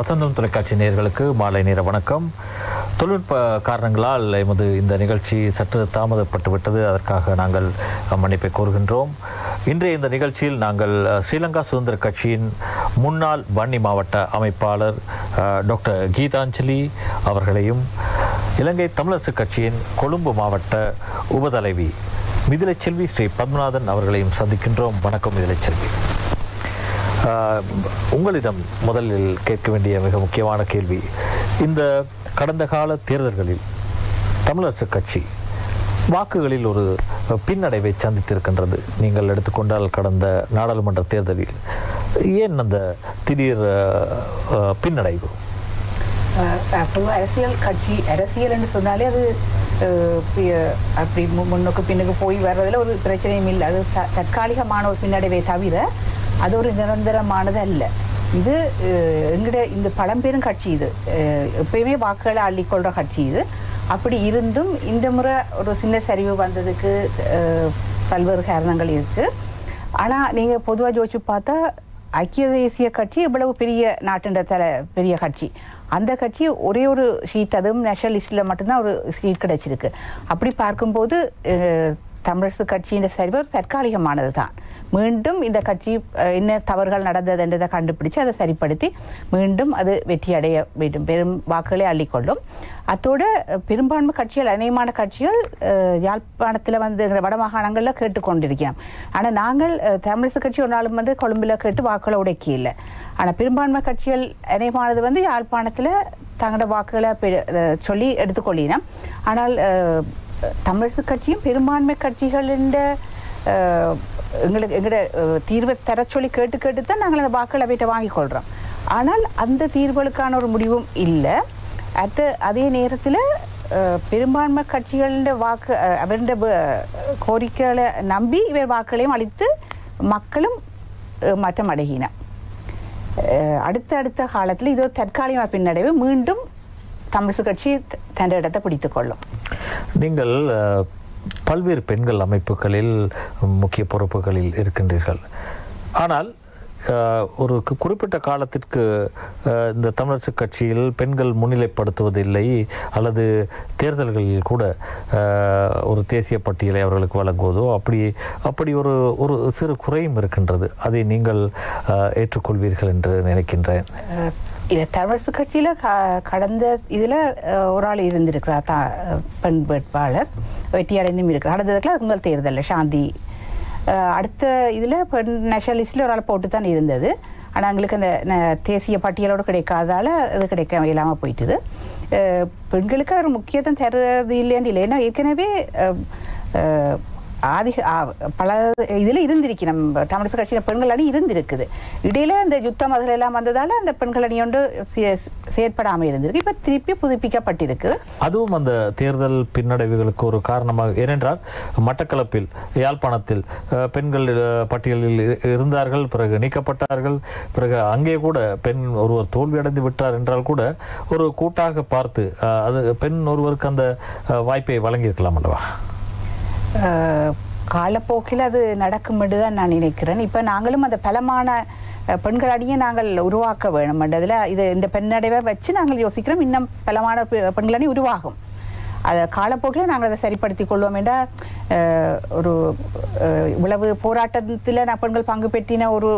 வசந்தம் தொலைக்காட்சி நேயர்களுக்கு மாலை நேர வணக்கம். தொழில்நுட்ப காரணங்களால் எமது இந்த நிகழ்ச்சி சற்று தாமதப்பட்டு விட்டது. அதற்காக நாங்கள் மன்னிப்பை கோருகின்றோம். இன்றைய இந்த நிகழ்ச்சியில் நாங்கள் ஸ்ரீலங்கா சுதந்திர கட்சியின் முன்னாள் வன்னி மாவட்ட அமைப்பாளர் டாக்டர் கீதாஞ்சலி அவர்களையும், இலங்கை தமிழரசு கட்சியின் கொழும்பு மாவட்ட உபதலைவி மிதிலைச்செல்வி ஸ்ரீ பத்மநாதன் அவர்களையும் சந்திக்கின்றோம். வணக்கம் மிதிலைச்செல்வி. உங்களிடம் முதலில் கேட்க வேண்டிய மிக முக்கியமான கேள்வி, இந்த கடந்த கால தேர்தல்களில் தமிழரசு கட்சி வாக்குகளில் ஒரு பின்னடைவை சந்தித்திருக்கின்றது. நீங்கள் எடுத்துக்கொண்டால் கடந்த நாடாளுமன்ற தேர்தலில் ஏன் அந்த திடீர் பின்னடைவு? அரசியல் கட்சி அரசியல் என்று சொன்னாலே அது அப்படி முன்னுக்கு பின்னுக்கு போய் வர்றதுல ஒரு பிரச்சனையும் இல்லை. அது தற்காலிகமான ஒரு பின்னடைவை தவிர அது ஒரு நிரந்தரமானது அல்ல. இது எங்கட இந்த பழம்பெரும் கட்சி, இது எப்பயுமே வாக்குகளை அள்ளிக்கொள்கிற கட்சி. இது அப்படி இருந்தும் இந்த முறை ஒரு சின்ன சரிவு வந்ததுக்கு பல்வேறு காரணங்கள் இருக்குது. ஆனால் நீங்கள் பொதுவாக யோசிச்சு பார்த்தா ஐக்கிய தேசிய கட்சி இவ்வளவு பெரிய நாட்டுன்ற பெரிய கட்சி, அந்த கட்சி ஒரே ஒரு சீட், அதுவும் நேஷனலிஸ்டில் மட்டும்தான் ஒரு சீட் கிடைச்சிருக்கு. அப்படி பார்க்கும்போது தமிழரசு கட்சியின் சரிவு தற்காலிகமானது தான். மீண்டும் இந்த கட்சி என்ன தவறுகள் நடந்தது என்றதை கண்டுபிடிச்சு அதை சரிப்படுத்தி மீண்டும் அது வெற்றி அடைய வேண்டும், பெரும் வாக்குகளை அள்ளிக்கொள்ளும். அத்தோடு பெரும்பான்மை கட்சிகள், அநேகமான கட்சிகள் யாழ்ப்பாணத்தில் வந்து வடமாகாணங்களில் கேட்டுக்கொண்டிருக்கிறோம். ஆனால் நாங்கள் தமிழரசு கட்சி ஒரு நாளும் வந்து கொழும்பில் கேட்டு வாக்குகளை உடைக்க இல்லை. ஆனால் பெரும்பான்மை கட்சிகள் அநேகமானது வந்து யாழ்ப்பாணத்தில் தங்களோட வாக்குகளை சொல்லி எடுத்துக்கொள்ளினோம். ஆனால் தமிழரசு கட்சியும் பெரும்பான்மை கட்சிகளின் எங்களோட தீர்வை தர சொல்லி கேட்டு தான் நாங்கள் அந்த வாக்குகளை வீட்டை வாங்கி கொள்கிறோம். ஆனால் அந்த தீர்வுகளுக்கான ஒரு முடிவும் இல்லை. அதே நேரத்தில் பெரும்பான்மை கட்சிகளின் வாக்கு அவருடைய கோரிக்கைகளை நம்பி இவர் வாக்குகளையும் அளித்து மக்களும் மாற்றம் அடைகின. அடுத்த காலத்தில் இது தற்காலிக பின்னடைவு, மீண்டும் தமிழரசு கட்சி தன் இடத்தை பிடித்துக் கொள்ளும். நீங்கள் பல்வேறு பெண்கள் அமைப்புகளில் முக்கிய பொறுப்புகளில் இருக்கின்றீர்கள். ஆனால் ஒரு குறிப்பிட்ட காலத்திற்கு இந்த தமிழரசு கட்சியில் பெண்கள் முன்னிலைப்படுத்துவதில்லை, அல்லது தேர்தல்களில் கூட ஒரு தேசிய பட்டியலை அவர்களுக்கு வழங்குவதோ அப்படி ஒரு சிறு குறையும் இருக்கின்றது. அதை நீங்கள் ஏற்றுக்கொள்வீர்கள் என்று நினைக்கின்றேன். தமிழரசு கட்சியில் கடந்த இதில் ஒரு ஆள் இருந்திருக்கிறார், பெண் வேட்பாளர் வெற்றி அடைந்தும் இருக்கிறார். கடந்ததுக்குள்ள உங்கள் தேர்தலில் சாந்தி, அடுத்த இதில் பெண் நேஷனலிஸ்டில் ஒரு ஆள் போட்டு தான் இருந்தது. ஆனால் எங்களுக்கு அந்த தேசிய பட்டியலோடு கிடைக்காதால அது கிடைக்க இல்லாமல் போயிட்டுது. பெண்களுக்கு ஒரு முக்கியத்துவம் தருவது இல்லைன்னு இல்லை. ஏன்னா ஏற்கனவே பல இதில் இருந்திருக்கு, நம்ம தமிழரசு கட்சியில் பெண்கள் அணி இருந்திருக்குது. இடையில அந்த யுத்தம் அதில் எல்லாம் வந்ததால் அந்த பெண்கள் அணி ஒன்று செயற்படாமல் இருந்திருக்கு. இப்போ திருப்பி புதுப்பிக்கப்பட்டிருக்கு. அதுவும் அந்த தேர்தல் பின்னடைவுகளுக்கு ஒரு காரணமாக. ஏனென்றால் மட்டக்களப்பில், யாழ்ப்பாணத்தில் பெண்கள் பட்டியலில் இருந்தார்கள், பிறகு நீக்கப்பட்டார்கள். பிறகு அங்கே கூட பெண் ஒருவர் தோல்வியடைந்து விட்டார் என்றால் கூட ஒரு கூட்டாக பார்த்து அது பெண் ஒருவருக்கு அந்த வாய்ப்பை வழங்கியிருக்கலாம் அல்லவா? காலப்போக்கில் அது நடக்கும் என்று தான் நான் நினைக்கிறேன். இப்போ நாங்களும் அந்த பலமான பெண்கள் அணியை நாங்கள் உருவாக்க வேணும் என்றதில் இந்த பெண்ணடைவை வச்சு நாங்கள் யோசிக்கிறோம். இன்னும் பலமான பெண்கள் அணி உருவாகும். அதை காலப்போக்கில் நாங்கள் அதை சரிப்படுத்தி கொள்வோம் என்றால் ஒரு இவ்வளவு போராட்டத்தில் பெண்கள் பங்கு பெற்றின ஒரு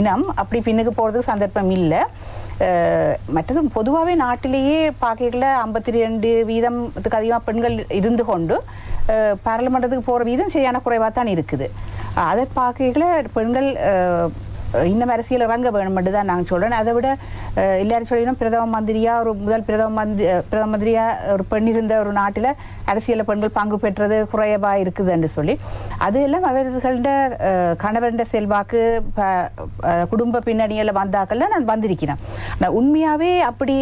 இனம் அப்படி பின்னுக்கு போகிறதுக்கு சந்தர்ப்பம் இல்லை. மற்றது பொதுவாகவே நாட்டிலேயே பார்க்கல 52% அதிகமாக பெண்கள் இருந்து கொண்டு பாராளுமன்றத்துக்கு போகிற வீதம் சரியான குறைவாக தான் இருக்குது. அதை பார்க்கல பெண்கள் இன்னும் அரசியல் இறங்க வேணும் மட்டும் தான் நாங்கள் சொல்கிறேன். அதை விட எல்லாரும் சொல்லினோம், பிரதம மந்திரியாக ஒரு முதல் பிரதம மந்திரியாக ஒரு பெண் இருந்த ஒரு நாட்டில் அரசியலில் பெண்கள் பங்கு பெற்றது குறைவாக இருக்குது என்று சொல்லி, அது எல்லாம் அவர்கள கணவருடைய செல்வாக்கு குடும்ப பின்னணியில் வந்தாக்கள்ல நான் வந்திருக்கிறேன். ஆனால் உண்மையாகவே அப்படி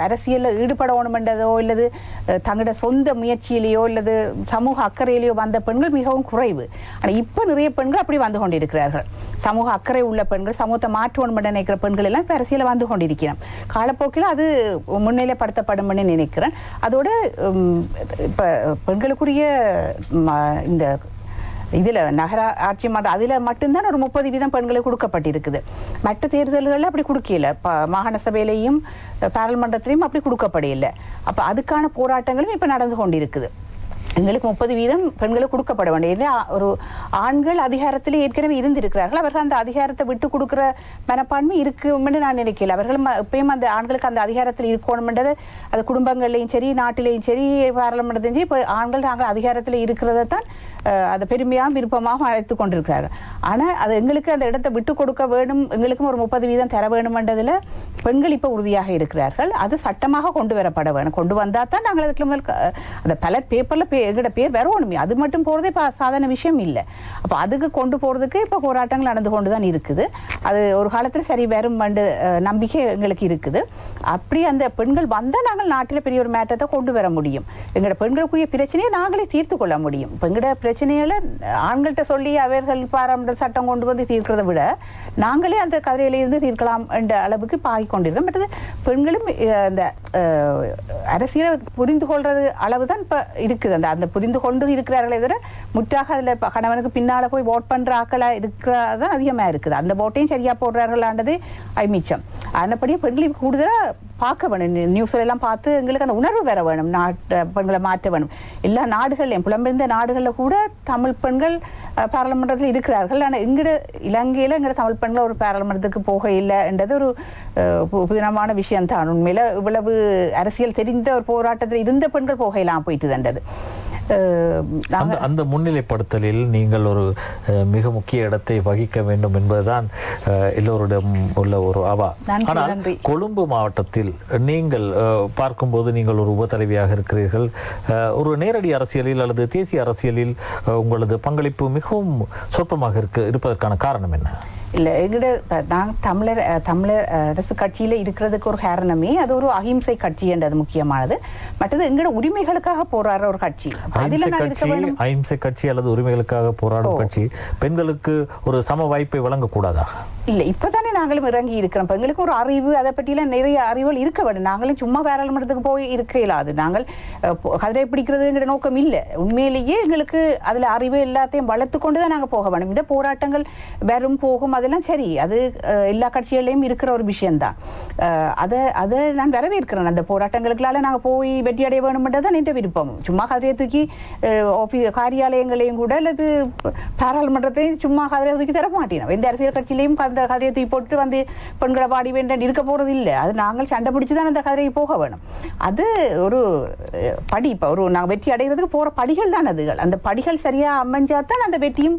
அரசியலில் ஈடுபடணுமென்றதோ இல்லது தங்களோட சொந்த முயற்சியிலேயோ இல்லது சமூக அக்கறையிலேயோ வந்த பெண்கள் மிகவும் குறைவு. ஆனால் இப்போ நிறைய பெண்கள் அப்படி வந்து கொண்டிருக்கிறார்கள். சமூக அக்கறை உள்ள பெண்கள், சமூகத்தை மாற்றுவோம் என்று நினைக்கிற பெண்கள் எல்லாம் இப்போ அரசியலில் வந்து கொண்டிருக்கிறோம். காலப்போக்கில் அது முன்னிலைப்படுத்தப்படும் என்று நினைக்கிறேன். அதோடு இப்போ பெண்களுக்குரிய இந்த இதில் நகர ஆட்சி மன்ற அதில் மட்டும்தான் ஒரு 30% பெண்களுக்கு கொடுக்கப்பட்டிருக்குது. மற்ற தேர்தல்களில் அப்படி கொடுக்கல. மாகாண சபையிலையும் பாராளுமன்றத்திலையும் அப்படி கொடுக்கப்படையில்லை. அப்போ அதுக்கான போராட்டங்களும் இப்போ நடந்து கொண்டிருக்குது. எங்களுக்கு 30% பெண்களுக்கு கொடுக்கப்பட வேண்டிய ஒரு ஆண்கள் அதிகாரத்தில் ஏற்கனவே இருந்திருக்கிறார்கள். அவர்கள் அந்த அதிகாரத்தை விட்டு கொடுக்குற மனப்பான்மை இருக்குமென்று நான் நினைக்கல. அவர்கள் எப்பயும் அந்த ஆண்களுக்கு அந்த அதிகாரத்தில் இருக்கணும்ன்றது அது குடும்பங்கள்லையும் சரி நாட்டிலையும் சரி பாராளுமன்றத்தையும் சரி இப்போ ஆண்கள் தாங்கள் அதிகாரத்தில் இருக்கிறத தான் அதை பெருமையாக விருப்பமாக அழைத்து கொண்டிருக்கிறார்கள். ஆனால் அது எங்களுக்கு அந்த இடத்தை விட்டு கொடுக்க வேணும், எங்களுக்கும் ஒரு 30% தர வேணுமென்றதில் பெண்கள் இப்போ உறுதியாக இருக்கிறார்கள். அது சட்டமாக கொண்டு வரப்பட வேணும். கொண்டு வந்தால் தான் நாங்கள் அதுக்கு மேல் அந்த பல பேப்பரில் எங்களோட பேர் வரணுமே. அது மட்டும் போகிறதே இப்போ சாதாரண விஷயம் இல்லை. அப்போ அதுக்கு கொண்டு போகிறதுக்கு இப்போ போராட்டங்கள் நடந்து கொண்டு தான் இருக்குது. அது ஒரு காலத்தில் சரி வரும் நம்பிக்கை எங்களுக்கு இருக்குது. அப்படி அந்த பெண்கள் வந்தால் நாங்கள் நாட்டில் பெரிய ஒரு மாற்றத்தை கொண்டு வர முடியும். எங்களோட பெண்களுக்குரிய பிரச்சனையை நாங்களே தீர்த்து கொள்ள முடியும். இப்போ எங்களோட பிரச்சனைகளை ஆண்கள்கிட்ட சொல்லி அவர்கள் பாராளுமன்ற சட்டம் கொண்டு வந்து தீர்க்கிறத விட நாங்களே அந்த கதிரையிலிருந்து தீர்க்கலாம் என்ற அளவுக்கு பாகி கொண்டிருக்கோம். மற்றது பெண்களும் அந்த அரசியலை புரிந்து கொள்றது அளவு தான் இப்போ இருக்குது. அந்த புரிந்து கொண்டு இருக்கிறார்களே தவிர முற்றாக அதில் கணவனுக்கு பின்னால் போய் ஓட் பண்ணுற ஆக்களாக இருக்கிறதான் அதிகமாக இருக்குது. அந்த ஓட்டையும் சரியாக போடுறார்களான்றது மிச்சம். அதன்படியே பெண்களுக்கு கூடுதலாக பார்க்க வேணும். நியூஸ்ல எல்லாம் பார்த்து எங்களுக்கு அந்த உணர்வு வர வேணும். பெண்களை மாற்ற வேணும். எல்லா நாடுகள்லையும் புலம்பெயர்ந்த நாடுகளில் கூட தமிழ் பெண்கள் பாராளுமன்றத்தில் இருக்கிறார்கள். ஆனால் எங்கட இலங்கையில் எங்கட தமிழ் பெண்கள் ஒரு பாராளுமன்றத்துக்கு போக இல்லை என்றது ஒரு புதினமான விஷயம் தான். உண்மையில இவ்வளவு அரசியல் தெரிந்த ஒரு போராட்டத்தில் இருந்த பெண்கள் போகையெல்லாம் போயிட்டுதுன்றது. அந்த முன்னிலைப்படுத்தலில் நீங்கள் ஒரு மிக முக்கிய இடத்தை வகிக்க வேண்டும் என்பதுதான் எல்லோரிடம் உள்ள ஒரு அவா. ஆனால் கொழும்பு மாவட்டத்தில் நீங்கள் பார்க்கும்போது நீங்கள் ஒரு உபத்தலைவியாக இருக்கிறீர்கள். ஒரு நேரடி அரசியலில் அல்லது தேசிய அரசியலில் உங்களது பங்களிப்பு மிகவும் சொற்பமாக இருப்பதற்கான காரணம் என்ன? இல்லை, எங்கட நாங்கள் தமிழர் அரசு கட்சியில் இருக்கிறதுக்கு ஒரு காரணமே அது ஒரு அஹிம்சை கட்சி என்றது முக்கியமானது. மற்றது எங்கட உரிமைகளுக்காக போராடுற ஒரு கட்சி. அஹிம்சை கட்சி அல்லது உரிமைகளுக்காக போராடும் கட்சி பெண்களுக்கு ஒரு சம வாய்ப்பை வழங்கக்கூடாதா? இல்லை, இப்பதானே நாங்களும் இறங்கி இருக்கிறோம். பெண்களுக்கு ஒரு அறிவு அதை பற்றியெல்லாம் நிறைய அறிவுகள் இருக்க வேண்டும். நாங்களும் சும்மா பாராளுமன்றத்துக்கு போய் இருக்க இயலாது. நாங்கள் கதிரை பிடிக்கிறதுங்கிற நோக்கம் இல்லை. உண்மையிலேயே எங்களுக்கு அதில் அறிவு எல்லாத்தையும் வளர்த்து கொண்டு தான் நாங்கள் போக வேண்டும். இந்த போராட்டங்கள் வரும் போகும் அதெல்லாம் சரி, அது எல்லா கட்சிகளையும் இருக்கிற ஒரு விஷயம்தான். அதை நான் வரவேற்கிறேன். அந்த போராட்டங்களுக்குள்ளால நாங்கள் போய் வெற்றி அடைய வேணும்ன்றது தான் என்ற விருப்பம். சும்மா கதிரையை தூக்கி காரியாலயங்களையும் கூட அல்லது பாராளுமன்றத்தையும் சும்மா கதிரையை தூக்கி தர மாட்டேன். எந்த அரசியல் கட்சியிலையும் அந்த கதையை தூக்கி போட்டு வந்து பெண்களை பாடி வேண்டாம் இருக்க போறது இல்லை. அது நாங்கள் சண்டை பிடிச்சு தான் அந்த கதையை போக வேணும். அது ஒரு படி. இப்போ ஒரு நாங்கள் வெற்றி அடைகிறதுக்கு போகிற படிகள் தான் அதுகள். அந்த படிகள் சரியாக அமைஞ்சாதான் அந்த வெற்றியும்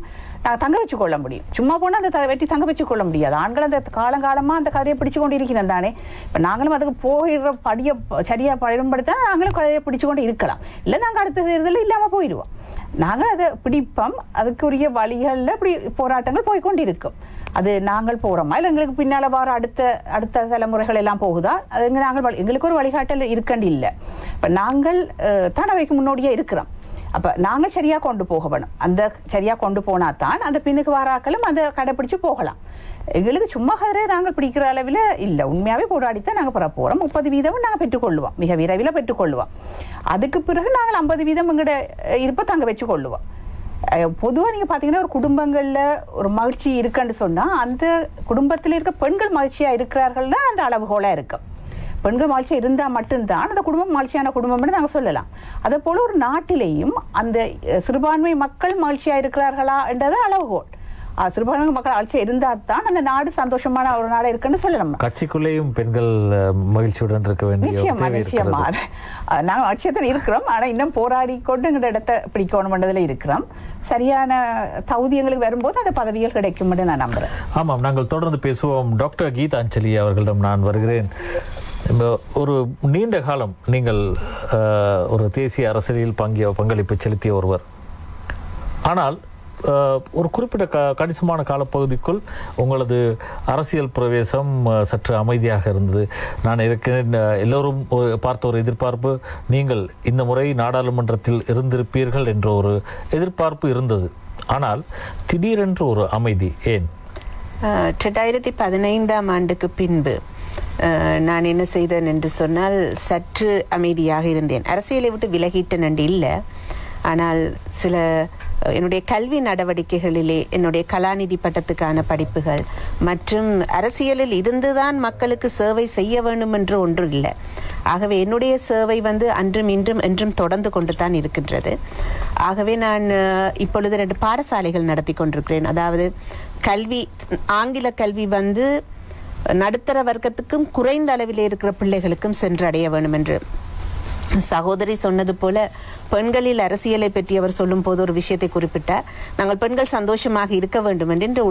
தங்க வச்சு கொள்ள முடியும். சும்மா போனால் அந்த வெற்றி தங்க வச்சு கொள்ள முடியாது. ஆண்கள் அந்த காலங்காலமாக அந்த கதையை பிடிச்சு கொண்டு இருக்கிறோம் தானே. இப்போ நாங்களும் அதுக்கு போகிற படியை சரியாக பயன்படுத்த நாங்களும் கதையை பிடிச்சு கொண்டு இருக்கலாம். இல்லை நாங்கள் அடுத்த தேர்தலில் இல்லாமல் போயிடுவோம். நாங்கள் அதை பிடிப்போம். அதுக்குரிய வழிகளில் இப்படி போராட்டங்கள் போய்கொண்டு இருக்கும். அது நாங்கள் போகிறோமா இல்லை எங்களுக்கு பின்னால் வர அடுத்த தலைமுறைகள் எல்லாம் போகுதா? அது எங்களுக்கு ஒரு வழிகாட்டல் இருக்கண்டு இல்லை. இப்போ நாங்கள் தான் அவைக்கு முன்னோடியே இருக்கிறோம். அப்போ நாங்கள் சரியாக கொண்டு போக வேணும். அந்த சரியாக கொண்டு போனால் தான் அந்த பின்னுக்கு வாராக்களும் அந்த கடைப்பிடிச்சு போகலாம். எங்களுக்கு சும்மா நாங்கள் பிடிக்கிற அளவில் இல்லை. உண்மையாகவே போராடித்தான் நாங்கள் பெற போகிறோம். 30% நாங்கள் பெற்றுக்கொள்வோம். மிக விரைவில் பெற்றுக்கொள்வோம். அதுக்கு பிறகு நாங்கள் 50% எங்களோட இருப்பை தங்க வச்சு கொள்ளுவோம். பொதுவாக நீங்கள் பார்த்தீங்கன்னா ஒரு குடும்பங்களில் ஒரு மகிழ்ச்சி இருக்குன்னு சொன்னால் அந்த குடும்பத்தில் இருக்க பெண்கள் மகிழ்ச்சியாக இருக்கிறார்கள்னா அந்த அளவுகோலாக இருக்கும். பெண்கள் மகிழ்ச்சியாக இருந்தால் மட்டும்தான் அந்த குடும்பம் மகிழ்ச்சியான குடும்பம்னு நாங்கள் சொல்லலாம். அதே போல் ஒரு நாட்டிலேயும் அந்த சிறுபான்மை மக்கள் மகிழ்ச்சியாக இருக்கிறார்களா என்றது அளவுகோல். சிறுபான்மை மக்கள் ஆட்சி இருந்தால் தான் அந்த நாடு சந்தோஷமான ஒரு நாடு இருக்குன்னு சொல்லலாம். கட்சிக்குள்ளேயும் பெண்கள் மகிழ்ச்சியுடன் இருக்க வேண்டிய நிச்சயமா நாங்கள் ஆட்சியத்தில் இருக்கிறோம். ஆனால் இன்னும் போராடி கொண்டு எங்களோட இடத்தை பிடிக்கணும்ன்றதுல இருக்கிறோம். சரியான தகுதியங்களுக்கு வரும்போது அந்த பதவிகள் கிடைக்கும் என்று நான் நம்புறேன். ஆமாம், நாங்கள் தொடர்ந்து பேசுவோம். டாக்டர் கீதாஞ்சலி அவர்களிடம் நான் வருகிறேன். ஒரு நீண்ட காலம் நீங்கள் ஒரு தேசிய அரசியலில் பங்களிப்பு செலுத்திய ஒருவர். ஆனால் ஒரு குறிப்பிட்ட கணிசமான காலப்பகுதிக்குள் உங்களது அரசியல் பிரவேசம் சற்று அமைதியாக இருந்தது. நான் இருக்கிறேன். எல்லோரும் பார்த்த ஒரு எதிர்பார்ப்பு, நீங்கள் இந்த முறை நாடாளுமன்றத்தில் இருந்திருப்பீர்கள் என்ற ஒரு எதிர்பார்ப்பு இருந்தது. ஆனால் திடீரென்று ஒரு அமைதி. ஏன்? 2015ஆம் ஆண்டுக்கு பின்பு நான் என்ன செய்தேன் என்று சொன்னால் சற்று அமைதியாக இருந்தேன். அரசியலை விட்டு விலகிட்டேன் என்று இல்லை. ஆனால் சில என்னுடைய கல்வி நடவடிக்கைகளிலே என்னுடைய கலாநிதி பட்டத்துக்கான படிப்புகள் மற்றும் அரசியலில் இருந்துதான் மக்களுக்கு சேவை செய்ய வேண்டும் என்று ஒன்று இல்லை. ஆகவே என்னுடைய சேவை அன்றும் இன்றும் என்றும் தொடர்ந்து கொண்டு தான் இருக்கின்றது. ஆகவே நான் இப்பொழுது 2 பாடசாலைகள் நடத்தி கொண்டிருக்கிறேன். அதாவது கல்வி, ஆங்கில கல்வி நடுத்தர வர்க்கத்துக்கும் குறைந்த அளவில் இருக்கிற பிள்ளைகளுக்கும் சென்றடைய வேண்டும் என்று சகோதரி சொன்னது போல பெண்களில் அரசியலை பற்றி அவர் சொல்லும் போது ஒரு விஷயத்தை குறிப்பிட்டார். நாங்கள் பெண்கள் சந்தோஷமாக இருக்க வேண்டும் என்று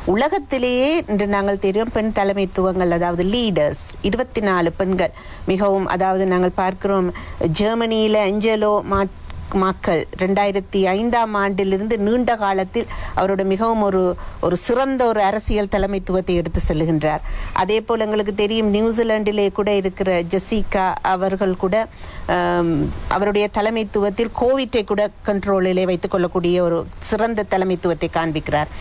உலகத்திலேயே இன்று நாங்கள் தெரியும் பெண் தலைமைத்துவங்கள், அதாவது லீடர்ஸ் 24 பெண்கள் மிகவும், அதாவது நாங்கள் பார்க்கிறோம் ஜெர்மனியில் அஞ்சலோ மக்கள் 2005ஆம் ஆண்டிலிருந்து நீண்ட காலத்தில் அவரோட மிகவும் ஒரு சிறந்த ஒரு அரசியல் தலைமைத்துவத்தை எடுத்து செல்லுகின்றார். அதே போல் எங்களுக்கு தெரியும் நியூசிலாண்டிலே கூட இருக்கிற ஜெசிகா அவர்கள் கூட அவருடைய தலைமைத்துவத்தில் கோவிட்டை கூட கண்ட்ரோலிலே வைத்துக் கொள்ளக்கூடிய ஒரு சிறந்த தலைமைத்துவத்தை காண்பிக்கிறார்.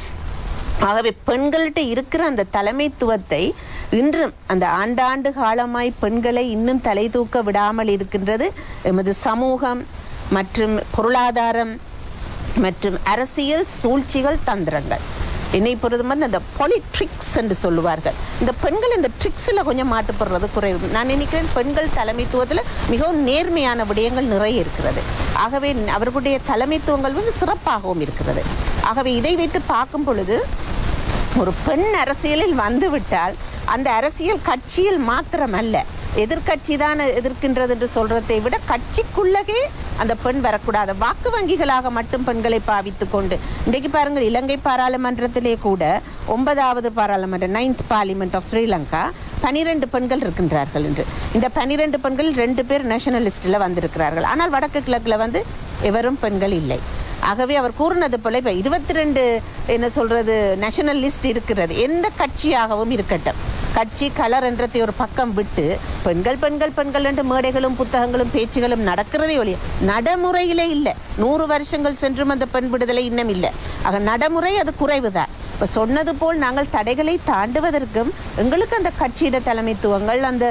ஆகவே பெண்கள்கிட்ட இருக்கிற அந்த தலைமைத்துவத்தை இன்றும் அந்த ஆண்டாண்டு காலமாய் பெண்களை இன்னும் தலை தூக்க விடாமல் இருக்கின்றது எமது சமூகம் மற்றும் பொருளாதாரம் மற்றும் அரசியல் சூழ்ச்சிகள், தந்திரங்கள். என்னை பொறுத்த அந்த பொலிட்ரிக்ஸ் என்று சொல்லுவார்கள். இந்த பெண்கள் இந்த ட்ரிக்ஸில் கொஞ்சம் மாட்டுப்படுறது குறைவு. நான் நினைக்கிறேன் பெண்கள் தலைமைத்துவத்தில் மிகவும் நேர்மையான விடயங்கள் நிறைய இருக்கிறது. ஆகவே அவர்களுடைய தலைமைத்துவங்கள் சிறப்பாகவும் இருக்கிறது. ஆகவே இதை வைத்து பார்க்கும் பொழுது ஒரு பெண் அரசியலில் வந்துவிட்டால் அந்த அரசியல் கட்சியில் மாத்திரமல்ல, எதிர்கட்சி தான் எதிர்க்கின்றது என்று சொல்றதை விட கட்சிக்குள்ளே அந்த பெண் வரக்கூடாது. வாக்கு வங்கிகளாக மட்டும் பெண்களை பாவித்துக் கொண்டு இன்றைக்கு பாருங்கள், இலங்கை பாராளுமன்றத்திலே கூட 9வது பாராளுமன்ற 9th பார்லிமெண்ட் ஆஃப் ஸ்ரீலங்கா 12 பெண்கள் இருக்கின்றார்கள் என்று. இந்த 12 பெண்கள் 2 பேர் நேஷனலிஸ்டில் வந்திருக்கிறார்கள். ஆனால் வடக்கு கிழக்கில் எவரும் பெண்கள் இல்லை. ஆகவே அவர் கூறினது போல இப்போ 22 என்ன சொல்றது நேஷனலிஸ்ட் இருக்கிறது. எந்த கட்சியாகவும் இருக்கட்டும், கட்சி கலர் என்றதை ஒரு பக்கம் விட்டு பெண்கள் பெண்கள் பெண்கள் என்று மேடைகளும் புத்தகங்களும் பேச்சுகளும் நடக்கிறதே ஒழிய நடைமுறையிலே இல்லை. 100 வருஷங்கள் சென்றும் அந்த பெண் விடுதலை இன்னும் இல்லை. ஆக நடைமுறை அது குறைவுதான். இப்போ சொன்னது போல் நாங்கள் தடைகளை தாண்டுவதற்கும் எங்களுக்கு அந்த கட்சியிட தலைமைத்துவங்கள் அந்த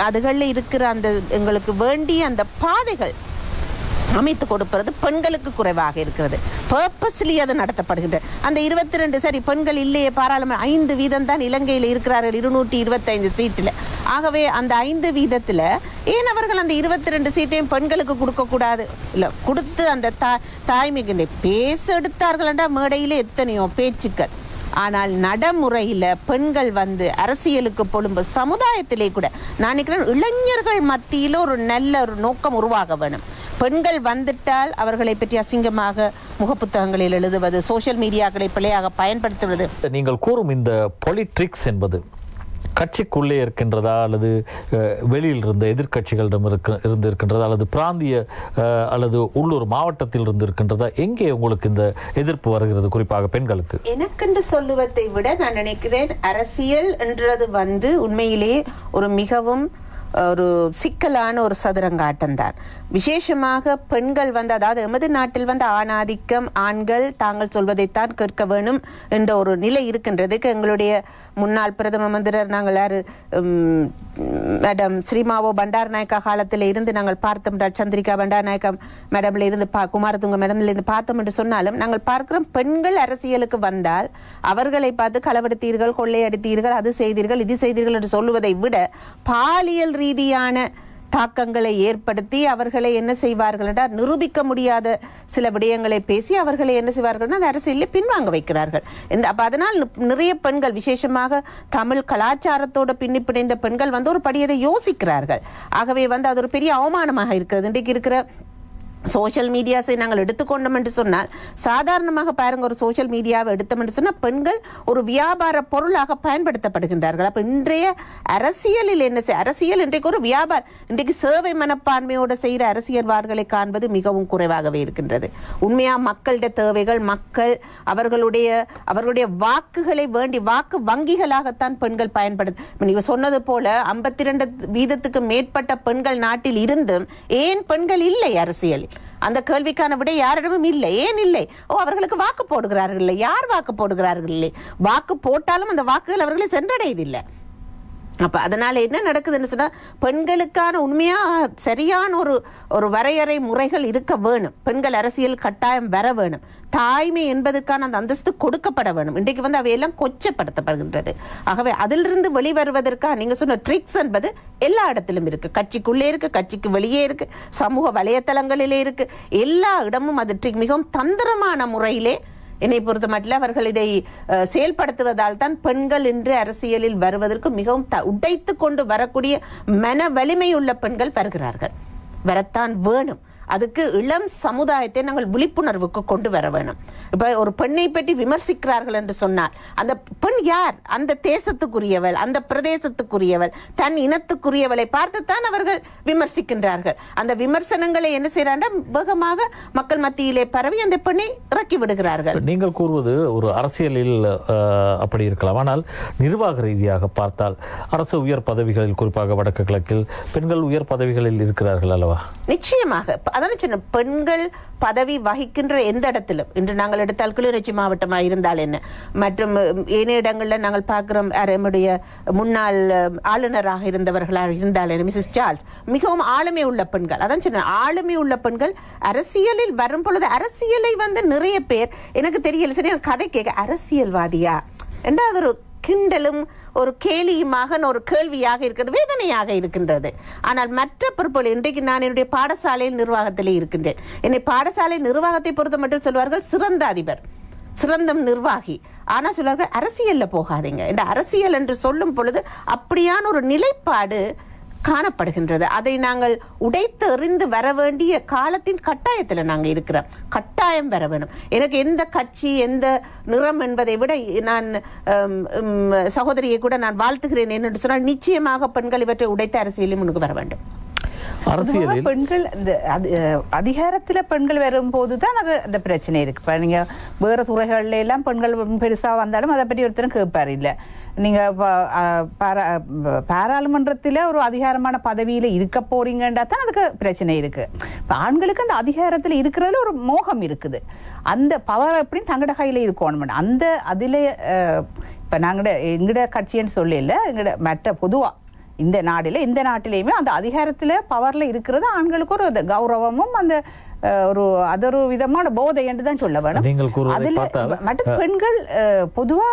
அதுகளில் இருக்கிற அந்த எங்களுக்கு வேண்டிய அந்த பாதைகள் அமைத்து கொடுப்பது பெண்களுக்கு குறைவாக இருக்கிறது. பர்பஸ்லி அது நடத்தப்படுகின்றது. அந்த 22 சரி பெண்கள் இல்லையே, பாராளுமன்ற 5% தான் இலங்கையில் இருக்கிறார்கள் 225 சீட்டில். ஆகவே அந்த 5% ஏன் அவர்கள் அந்த 22 சீட்டையும் பெண்களுக்கு கொடுக்கக்கூடாது? இல்லை, கொடுத்து அந்த தாய்மைக்கு பேச எடுத்தார்கள் என்றால் மேடையிலே எத்தனையோ பேச்சுக்கள். ஆனால் நடைமுறையில் பெண்கள் அரசியலுக்கு பொழுது சமுதாயத்திலே கூட நான் நினைக்கிறேன் இளைஞர்கள் மத்தியில் ஒரு நல்ல ஒரு நோக்கம் உருவாக வேணும். பெண்கள் வந்துட்டால் அவர்களை பற்றி அசிங்கமாக முகப்புத்தகங்களில் எழுதுவது, சோசியல் மீடியாக்களை பிழையாக பயன்படுத்துவது. நீங்கள் கூறும் இந்த பொலிட்ரிக்ஸ் என்பது கட்சிக்குள்ளே இருக்கின்றதா அல்லது வெளியில் இருந்த எதிர்கட்சிகளிடம் இருந்து இருக்கின்றதா அல்லது பிராந்திய அல்லது உள்ளூர் மாவட்டத்தில் இருந்து இருக்கின்றதா? எங்கே உங்களுக்கு இந்த எதிர்ப்பு வருகிறது குறிப்பாக பெண்களுக்கு? எனக்கென்று சொல்லுவதை விட நான் நினைக்கிறேன் அரசியல் என்றது உண்மையிலேயே ஒரு மிகவும் ஒரு சிக்கலான ஒரு சதுரங்காட்டம் தான். விசேஷமாக பெண்கள் அதாவது எமது நாட்டில் ஆணாதிக்கம், ஆண்கள் தாங்கள் சொல்வதைத்தான் கேட்க வேணும் என்ற ஒரு நிலை இருக்கின்றதுக்கு எங்களுடைய முன்னாள் பிரதம மந்திரர் நாங்கள் மேடம் ஸ்ரீமாவோ பண்டாரநாயக்கா காலத்தில் இருந்து நாங்கள் பார்த்தோம், சந்திரிகா பண்டாரநாயக்கா மேடம்ல இருந்து குமாரதுங்க மேடம்ல இருந்து பார்த்தோம் என்று சொன்னாலும் நாங்கள் பார்க்கிறோம் பெண்கள் அரசியலுக்கு வந்தால் அவர்களை பார்த்து களவெடுத்தீர்கள், கொள்ளையடித்தீர்கள், அது செய்தீர்கள், இது செய்தீர்கள் என்று சொல்லுவதை விட பாலியல் ரீதியான தாக்கங்களை ஏற்படுத்தி அவர்களை என்ன செய்வார்கள் என்றால் நிரூபிக்க முடியாத சில விடயங்களை பேசி அவர்களை என்ன செய்வார்கள் அந்த அரசியலில் பின்வாங்க வைக்கிறார்கள். அப்ப அதனால் நிறைய பெண்கள் விசேஷமாக தமிழ் கலாச்சாரத்தோட பின்னி பிணைந்த பெண்கள் ஒரு படியதை யோசிக்கிறார்கள். ஆகவே அது ஒரு பெரிய அவமானமாக இருக்கிறது. இன்றைக்கு இருக்கிற சோஷியல் மீடியாஸை நாங்கள் எடுத்துக்கொண்டோம் என்று சொன்னால் சாதாரணமாக பாருங்க, ஒரு சோஷியல் மீடியாவை எடுத்தோம் என்று சொன்னால் பெண்கள் ஒரு வியாபார பொருளாக பயன்படுத்தப்படுகின்றார்கள். அப்ப இன்றைய அரசியலில் என்ன அரசியல் இன்றைக்கு ஒரு வியாபாரம், இன்றைக்கு சேவை மனப்பான்மையோடு செய்கிற அரசியல்வாதிகளை காண்பது மிகவும் குறைவாகவே இருக்கின்றது. உண்மையா மக்களுடைய தேவைகள், மக்கள் அவர்களுடைய வாக்குகளை வேண்டி வாக்கு வங்கிகளாகத்தான் பெண்கள் பயன்படுத்த. நீங்க சொன்னது போல 52% மேற்பட்ட பெண்கள் நாட்டில் இருந்தும் ஏன் பெண்கள் இல்லை அரசியல்? அந்த கேள்விக்கான விட யாரிடமும் இல்லை. ஏன் இல்லை? அவர்களுக்கு வாக்கு போடுகிறார்கள் இல்லை. யார் வாக்கு போடுகிறார்கள் இல்லை? வாக்கு போட்டாலும் அந்த வாக்குகள் அவர்களை சென்றடையவில்லை. அப்போ அதனால் என்ன நடக்குதுன்னு சொன்னால் பெண்களுக்கான உண்மையாக சரியான ஒரு வரையறை முறைகள் இருக்க வேணும். பெண்கள் அரசியல் கட்டாயம் வர வேணும். தாய்மை என்பதற்கான அந்த அந்தஸ்து கொடுக்கப்பட வேணும். இன்றைக்கு அவையெல்லாம் கொச்சப்படுத்தப்படுகின்றது. ஆகவே அதிலிருந்து வெளிவருவதற்காக நீங்கள் சொன்ன ட்ரிக்ஸ் என்பது எல்லா இடத்திலும் இருக்குது. கட்சிக்குள்ளே இருக்குது, கட்சிக்கு வெளியே இருக்குது, சமூக வலைத்தளங்களிலே இருக்குது. எல்லா இடமும் அது ட்ரிக் மிகவும் தந்திரமான முறையிலே என்னை பொறுத்த மட்டும் அவர்கள் இதை செயல்படுத்துவதால் தான் பெண்கள் இன்று அரசியலில் வருவதற்கு மிகவும் உடைத்து கொண்டு வரக்கூடிய மன வலிமையுள்ள பெண்கள் வருகிறார்கள். வரத்தான் வேணும். அதுக்கு இளம் சமுதாயத்தை நாங்கள் விழிப்புணர்வுக்கு கொண்டு வர வேணும். இப்போ ஒரு பெண்ணை பற்றி விமர்சிக்கிறார்கள் என்று சொன்னால் அந்த பெண் யார்? அந்த தேசத்துக்குரியவள், அந்த பிரதேசத்துக்குரியவள், தன் இனத்துக்குரியவளை பார்த்துத்தான் அவர்கள் விமர்சிக்கின்றார்கள். அந்த விமர்சனங்களை என்ன செய்யறாங்க, வேகமாக மக்கள் மத்தியிலே பரவி அந்த பெண்ணை இறக்கி விடுகிறார்கள். நீங்கள் கூறுவது ஒரு அரசியலில் அப்படி இருக்கலாம். ஆனால் நிர்வாக ரீதியாக பார்த்தால் அரசு உயர் பதவிகளில், குறிப்பாக வடக்கு கிழக்கில் பெண்கள் உயர் பதவிகளில் இருக்கிறார்கள் அல்லவா? நிச்சயமாக. அதான் சொன்ன, பெண்கள் பதவி வகிக்கின்ற எந்த இடத்திலும், இன்று நாங்கள் எடுத்தால் கிளிநொச்சி மாவட்டமாக இருந்தால் என்ன, மற்றும் ஏனைய இடங்களில் நாங்கள் பார்க்கிறோம். நம்முடைய முன்னாள் ஆளுநராக இருந்தவர்களாக இருந்தால் என்ன, மிஸ்ஸஸ் சார்ல்ஸ், மிகவும் ஆளுமை உள்ள பெண்கள். அதான் சொன்ன, ஆளுமை உள்ள பெண்கள் அரசியலில் வரும் பொழுது அரசியலை நிறைய பேர் எனக்கு தெரியல, சரி கதை கேட்க அரசியல்வாதியா என்றால் அது ஒரு கிண்டலும் ஒரு கேலியுமாக ஒரு கேள்வியாக இருக்கிறது, வேதனையாக இருக்கின்றது. ஆனால் மற்ற பொறுப்புகள், இன்றைக்கு நான் என்னுடைய பாடசாலையில் நிர்வாகத்திலே இருக்கின்றேன். என்னை பாடசாலை நிர்வாகத்தை பொறுத்த மட்டும் சொல்வார்கள் சிறந்த அதிபர், சிறந்த நிர்வாகி. ஆனால் சொல்வார்கள் அரசியல்ல போகாதீங்க. இந்த அரசியல் என்று சொல்லும் பொழுது அப்படியான ஒரு நிலைப்பாடு காணப்படுகின்றது. அதை நாங்கள் உடைத்து எறிந்து வர வேண்டிய காலத்தின் கட்டாயத்தில் நாங்கள் இருக்கிறோம். கட்டாயம் வர வேணும். எனக்கு எந்த கட்சி எந்த நிறம் என்பதை விட நான் சகோதரியை கூட நான் வாழ்த்துகிறேன். என்று சொன்னால் நிச்சயமாக பெண்கள் இவற்றை உடைத்த அரசியலில் முன்னுக்கு வர வேண்டும். அரசியலில் பெண்கள் இந்த அதிகாரத்துல பெண்கள் வரும்போது தான் அது அந்த பிரச்சனை இருக்கு. இப்ப நீங்க வேற துறைகள்ல எல்லாம் பெண்கள் பெருசா வந்தாலும் அதை பற்றி ஒருத்தரும் கேட்பாரு இல்ல. நீங்க பாராளுமன்றத்தில் ஒரு அதிகாரமான பதவியில இருக்க போறீங்கன்றா தான் அதுக்கு பிரச்சனை இருக்கு. இப்ப ஆண்களுக்கு அந்த அதிகாரத்தில் இருக்கிறதுல ஒரு மோகம் இருக்குது. அந்த பவர் அப்படின்னு தங்கட கையில இருக்கணும். அந்த அதுல இப்ப நாங்கட எங்கட கட்சின்னு சொல்லல, எங்கட மற்ற பொதுவா இந்த நாட்டிலேயுமே அந்த அதிகாரத்துல பவர்ல இருக்கிறது ஆண்களுக்கு ஒரு கௌரவமும் அந்த ஒரு விதமான போதை என்று தான் சொல்ல வேணும். அதுல மற்ற பெண்கள் பொதுவா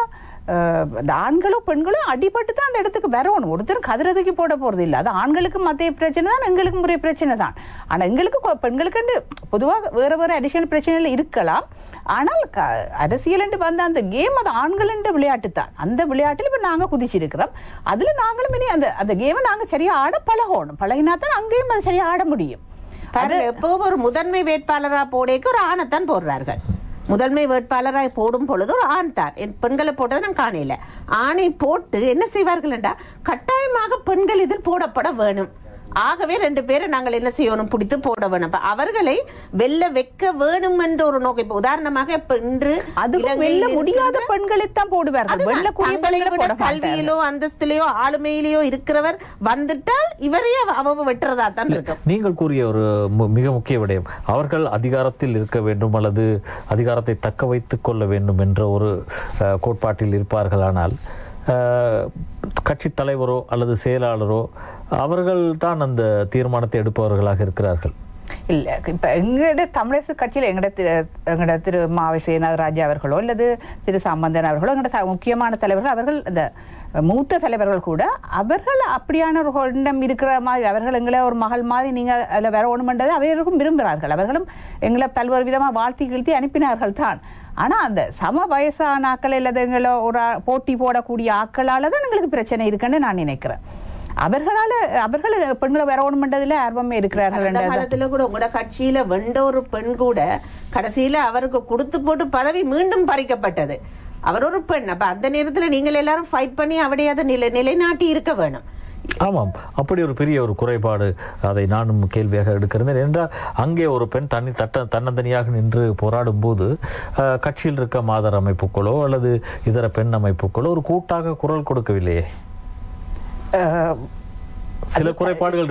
ஆண்களும் பெண்களும் அடிபட்டு தான் அந்த இடத்துக்கு வரணும். ஒருத்தர் கதிரதுக்கு போட போறது இல்லை. அது ஆண்களுக்கு மத்திய பிரச்சனை தான், எங்களுக்கும் ஒரே பிரச்சனை தான். ஆனா எங்களுக்கு பெண்களுக்கு பொதுவாக வேற அடிஷனல் பிரச்சனைகள் இருக்கலாம். ஆனால் அரசியல் என்று வந்த அந்த கேம் அது ஆண்கள் விளையாட்டு தான். அந்த விளையாட்டில் இப்ப நாங்க குதிச்சிருக்கிறோம். அதுல நாங்களும் இனி அந்த கேமை நாங்க சரியா ஆட பழகணும். பழகினா தான் அங்கேயும் அது சரியா ஆட முடியும். எப்பவும் ஒரு முதன்மை வேட்பாளரா போடேக்கு ஒரு ஆணைத்தான் போடுறார்கள். முதன்மை வேட்பாளராக போடும் பொழுது ஒரு ஆண் தான். பெண்களை போட்டதை நான் காணல. ஆணை போட்டு என்ன செய்வார்கள் என்றால் கட்டாயமாக பெண்கள் இதில் போடப்பட வேணும். ஆகவே ரெண்டு பேரை நாங்கள் என்ன செய்யணும், பிடித்து போட வேணும். அவர்களை வெல்ல வைக்க வேணும் என்ற ஒரு நோக்கம். இப்ப உதாரணமாக இன்று முடியாத பெண்களைத்தான் போடுவார்கள். கல்வியிலோ அந்தஸ்திலேயோ ஆளுமையிலேயோ இருக்கிறவர் வந்துட்டால் இவரே வெட்டுறதா தான் இருக்கும். நீங்கள் கூறிய ஒரு மிக முக்கிய விடயம், அவர்கள் அதிகாரத்தில் இருக்க வேண்டும் அல்லது அதிகாரத்தை தக்க வைத்துக் கொள்ள வேண்டும் என்ற ஒரு கோட்பாட்டில் இருப்பார்களானால் கட்சி தலைவரோ அல்லது செயலாளரோ அவர்கள் தான் அந்த தீர்மானத்தை எடுப்பவர்களாக இருக்கிறார்கள். இல்ல இப்ப எங்கட தமிழரசு கட்சியில எங்கட திரு மாவை சேனாதராஜா அவர்களோ அல்லது திரு சம்பந்தன் அவர்களோ எங்கட முக்கியமான தலைவர்கள், அவர்கள் அந்த மூத்த தலைவர்கள் கூட அவர்கள் அப்படியான ஒரு எண்ணம் இருக்கிற மாதிரி, அவர்கள் எங்களை ஒரு மகள் மாதிரி நீங்க அதில் வர ஒண்ணுமென்றதை அவர்களும் விரும்புகிறார்கள். அவர்களும் எங்களை பல்வேறு விதமா வாழ்த்தி கீழ்த்தி அனுப்பினார்கள் தான். ஆனா அந்த சம வயசான ஆக்கள் அல்லது எங்களை ஒரு போட்டி போடக்கூடிய ஆக்களால தான் எங்களுக்கு பிரச்சனை இருக்குன்னு நான் நினைக்கிறேன். அவர்கள் பெண்களை வரணும்ன்றதுல ஆர்வமே இருக்கிறார்கள். அந்த காலத்துல கூட உங்களோட கட்சியில வெண்ட ஒரு பெண் கூட கடைசியில அவருக்கு கொடுத்து போட்டு பதவி மீண்டும் பறிக்கப்பட்டது. அவர் ஒரு பெண். அப்ப அந்த நேரத்துல நீங்கள் எல்லாரும் ஃபைட் பண்ணி அவடைய அதை நிலைநாட்டி இருக்க வேணும். ஆமாம், அப்படி ஒரு பெரிய ஒரு குறைபாடு, அதை நானும் கேள்வியாக எடுக்கிறேன். என்றால் அங்கே ஒரு பெண் தன்னந்தனியாக நின்று போராடும் போது கட்சியில் இருக்க மாதர் அமைப்புகளோ அல்லது இதர பெண் அமைப்புகளோ ஒரு கூட்டாக குரல் கொடுக்கவில்லையே. சில குறைபாடுகள்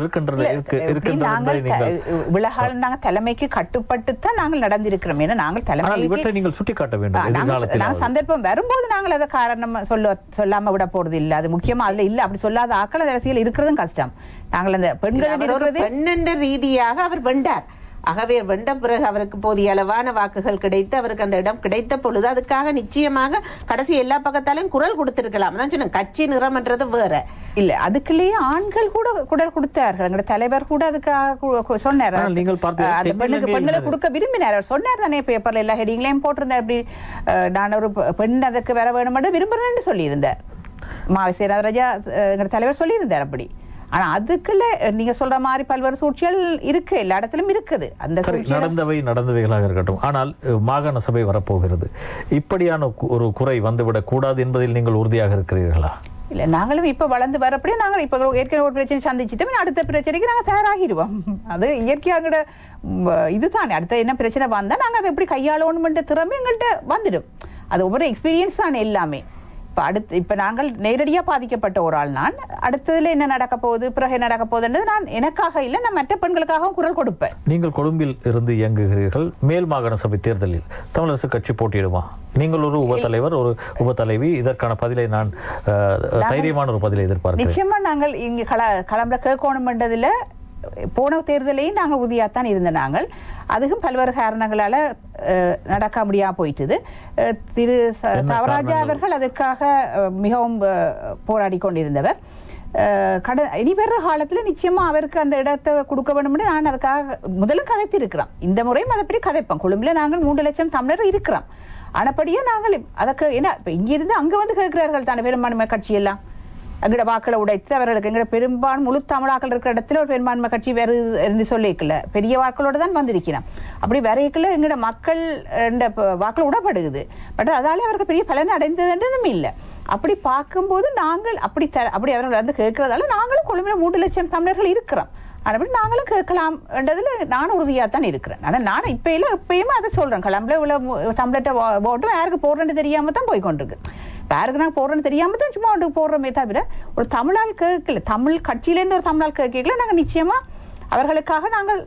விலகால் நாங்கள் தலைமைக்கு கட்டுப்பட்டுத்தான் நாங்கள் நடந்திருக்கிறோம். ஏன்னா நாங்கள் தலைமை நீங்கள் சுட்டிக்காட்ட வேண்டும். சந்தர்ப்பம் வரும்போது நாங்கள் அதை காரணம் சொல்லாம விட போறது இல்லை. அது முக்கியமா அதுல இல்ல. அப்படி சொல்லாத ஆக்கள் அரசியல் இருக்கிறதும் கஷ்டம். நாங்கள் அந்த பெண்கள் ரீதியாக அவர் வென்றார். ஆகவே வென்ற பிறகு அவருக்கு போதிய அளவான வாக்குகள் கிடைத்து அவருக்கு அந்த இடம் கிடைத்த பொழுது அதுக்காக நிச்சயமாக கடைசி எல்லா பக்கத்தாலையும் குரல் கொடுத்திருக்கலாம். அதான் சொன்னேன், கட்சி நிறம்ன்றது வேற இல்ல. அதுக்குள்ளேயே ஆண்கள் கூட குரல் கொடுத்தார்கள். எங்க தலைவர் கூட அதுக்காக சொன்னார். பெண்களை கொடுக்க விரும்பினார். அவர் சொன்னார் தானே, பேப்பர்ல எல்லா ஹெடிங்லையும் போட்டிருந்தார். அப்படி நான் ஒரு பெண் அதற்கு வர வேணும் விரும்புறேன்னு சொல்லியிருந்தார். மாவை ராஜா எங்க தலைவர் சொல்லியிருந்தார் அப்படி. ஆனா அதுக்குள்ள நீங்க சொல்ற மாதிரி பல்வேறு சூழ்ச்சிகள் இருக்கு, எல்லா இடத்திலும் இருக்குது. அந்த நடந்தவைகளாக இருக்கட்டும். ஆனால் மாகாண சபை வரப்போகிறது, இப்படியான ஒரு குறை வந்துவிடக் கூடாது என்பதில் நீங்கள் உறுதியாக இருக்கிறீர்களா? இல்ல, நாங்களும் இப்ப வளர்ந்து வரப்படியே நாங்கள் இப்ப ஏற்கனவே ஒரு பிரச்சனை சந்திச்சுட்டோம். அடுத்த பிரச்சனைக்கு நாங்க தயாராகிடுவோம். அது இயற்கையாக இதுதானே. அடுத்த என்ன பிரச்சனை வந்தா நாங்க அதை எப்படி கையாளணும்ன்ற திறமை எங்கள்கிட்ட வந்துடும். அது ஒவ்வொரு எக்ஸ்பீரியன்ஸ் தானே எல்லாமே. இப்ப நாங்கள் நேரடியா பாதிக்கப்பட்ட ஒரு ஆள். நான் அடுத்ததுல என்ன நடக்க போகுது, பிறகு என்ன நடக்க போகுதுன்றது நான் எனக்காக இல்ல, நான் மற்ற பெண்களுக்காக குரல் கொடுப்பேன். நீங்கள் கொழும்பில் இருந்து இயங்குகிறீர்கள். மேல் மாகாண சபை தேர்தலில் தமிழரசு கட்சி போட்டியிடுமா? நீங்கள் ஒரு உபத்தலைவர், ஒரு உபத்தலைவி. இதற்கான பதிலை நான் தைரியமான ஒரு பதிலை எதிர்பார்க்கிறேன். நிச்சயமா நாங்கள் இங்கு களம்புல கேட்கணும் என்றதுல போன தேர்தலையும் நாங்கள் உறுதியாகத்தான் இருந்த நாங்கள். அதுக்கும் பல்வேறு காரணங்களால நடக்க முடியாம போயிட்டுது. திரு தவராஜா அவர்கள் அதற்காக மிகவும் போராடி கொண்டிருந்தவர். இனி வர்ற காலத்துல நிச்சயமா அவருக்கு அந்த இடத்தை கொடுக்க வேண்டும்னு நான் அதுக்காக முதல்ல கதைத்து இருக்கிறோம். இந்த முறையும் அதைப்படி கதைப்போம். கொழும்புல நாங்கள் 3 லட்சம் தமிழர் இருக்கிறோம். ஆனப்படியே நாங்கள் அதற்கு என்ன இப்ப இங்கிருந்து அங்க வந்து கேட்கிறார்கள் தானே பெரும்பான்மை கட்சி எல்லாம். எங்கட வாக்களை உடைத்து அவர்களுக்கு எங்கட பெரும்பான்மை முழு தமிழாக்கள் இருக்கிற இடத்துல ஒரு பெரும்பான்மை கட்சி வேறு இருந்து சொல்லிக்கல, பெரிய வாக்களோட தான் வந்திருக்கிறோம். அப்படி வரைக்கல எங்கட மக்கள் வாக்கள் உடப்படுகுது. பட் அதால அவருக்கு பெரிய பலன் அடைந்ததுன்றதும் இல்லை. அப்படி பார்க்கும்போது நாங்கள் அப்படி அவர்கள் வந்து கேட்கறதால நாங்களும் கொழும்புல 3 லட்சம் தமிழர்கள் இருக்கிறோம். அப்படி நாங்களும் கேட்கலாம் என்றதுல நானும் உறுதியாக தான் இருக்கிறேன். ஆனால் நான் இப்பயுமே அதை சொல்றேன். கிளம்புல இவ்வளவு தமிழர்கிட்ட ஓட்டும் யாருக்கு போடுறேன்னு தெரியாம தான் போய் கொண்டிருக்கு. யாருக்கு நாங்கள் போடுறேன்னு தெரியாம தான் சும்மா ஒன்று போடுறோமே தவிர ஒரு தமிழால் கேட்கல, தமிழ் கட்சியிலேருந்து ஒரு தமிழால் கேட்கல. நாங்கள் நிச்சயமா அவர்களுக்காக நாங்கள்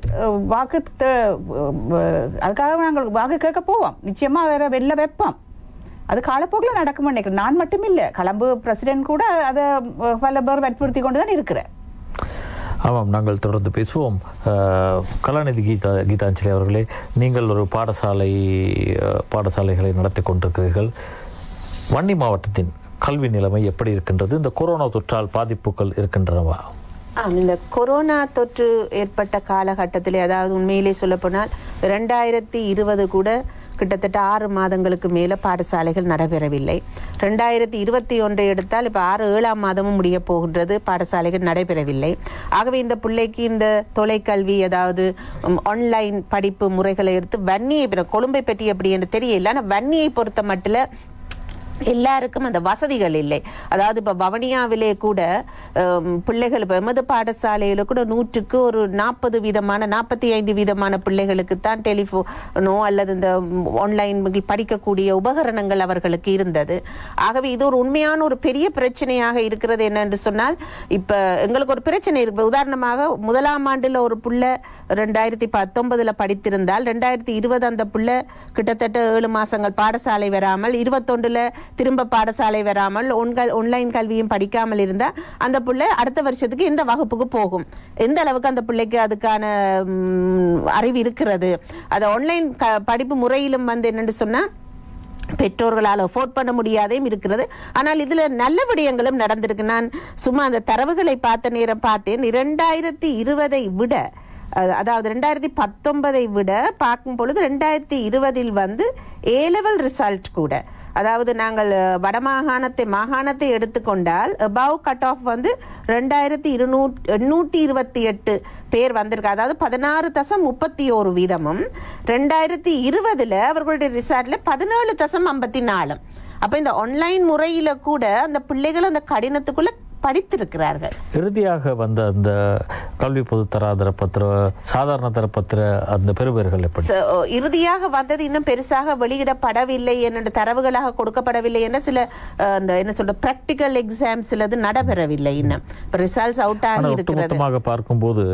அதுக்காக நாங்கள் வாக்கு கேட்க போவோம். நிச்சயமா வேற வெளில வைப்போம். அது காலப்போக்கில் நடக்கும்னு நினைக்கிறேன். நான் மட்டும் இல்லை, கொழும்பு பிரசிடென்ட் கூட அதை பல பேர் வற்புறுத்தி கொண்டு தான் இருக்கிறேன். ஆமாம், நாங்கள் தொடர்ந்து பேசுவோம். கலாநிதி கீதாஞ்சலி அவர்களே, நீங்கள் ஒரு பாடசாலைகளை நடத்தி கொண்டிருக்கிறீர்கள். வன்னி மாவட்டத்தின் கல்வி நிலைமை எப்படி இருக்கின்றது? இந்த கொரோனா தொற்றால் பாதிப்புகள் இருக்கின்றனவா? இந்த கொரோனா தொற்று ஏற்பட்ட காலகட்டத்திலே, அதாவது உண்மையிலே சொல்லப்போனால் 2020 கூட கிட்டத்தட்ட 6 மாதங்களுக்கு மேலே பாடசாலைகள் நடைபெறவில்லை. 2021 எடுத்தால் இப்போ 6-7ஆம் மாதமும் முடிய போகின்றது, பாடசாலைகள் நடைபெறவில்லை. ஆகவே இந்த பிள்ளைக்கு இந்த தொலைக்கல்வி, அதாவது ஆன்லைன் படிப்பு முறைகளை எடுத்து வன்னியை, கொழும்பை பற்றி எப்படி என்று தெரியல, ஆனால் வன்னியை பொறுத்த மட்டும் எல்லாருக்கும் அந்த வசதிகள் இல்லை. அதாவது இப்ப வவனியாவிலே கூட பிள்ளைகள் எமது பாடசாலையில கூட 100க்கு ஒரு 45 வீதமான பிள்ளைகளுக்கு தான் டெலிபோனோ அல்லது இந்த ஆன்லைன் படிக்கக்கூடிய உபகரணங்கள் அவர்களுக்கு இருந்தது. ஆகவே இது ஒரு உண்மையான ஒரு பெரிய பிரச்சனையாக இருக்கிறது. என்னென்று சொன்னால், இப்ப எங்களுக்கு ஒரு பிரச்சனை இருக்கு. உதாரணமாக 1ஆம் ஆண்டுல ஒரு பிள்ளை 2019 படித்திருந்தால் 2020 அந்த பிள்ளை கிட்டத்தட்ட 7 மாசங்கள் பாடசாலை வராமல், 21 திரும்ப பாடசாலை வராமல் ஆன்லைன் கல்வியும் படிக்காமல் இருந்தா அந்த பிள்ளை அடுத்த வருஷத்துக்கு எந்த வகுப்புக்கு போகும்? எந்த அளவுக்கு அந்த பிள்ளைக்கு அதுக்கான அறிவு இருக்கிறது? அது ஆன்லைன் படிப்பு முறையிலும் வந்து என்னன்னு சொன்னா பெற்றோர்களால் அஃபோர்ட் பண்ண முடியாதையும் இருக்கிறது. ஆனால் இதுல நல்ல விடயங்களும் நடந்திருக்கு. நான் சும்மா அந்த தரவுகளை பார்த்த நேரம் பார்த்தேன். 2020 விட, அதாவது 2019 விட பார்க்கும் பொழுது 2020 வந்து A-level ரிசல்ட் கூட, அதாவது நாங்கள் மாகாணத்தை எடுத்துக்கொண்டால் அபவ் கட் ஆஃப் வந்து 2228 பேர் வந்திருக்கு. அதாவது 16.31 வீதமும் 2020 அவர்களுடைய ரிசல்ட்ல 17.54. அப்ப இந்த ஆன்லைன் முறையில கூட அந்த பிள்ளைகள் அந்த கடினத்துக்குள்ள படித்திருக்கிறார்கள். இறுதியாக வந்த அந்த கல்வி பொது தராதர பத்திர சாதாரண தரப்பத்திர அந்த பெறுபேறுகள் எப்படி இறுதியாக வந்தது இன்னும் பெருசாக வெளியிடப்படவில்லை என்ற தரவுகளாக கொடுக்கப்படவில்லை என சில அந்த என்ன சொல்ற பிராக்டிகல் எக்ஸாம்ஸ்ல அது நடைபெறவில்லை. இன்னும் ரிசல்ட்ஸ் அவுட் ஆகி இருக்கிறது. பார்க்கும்போது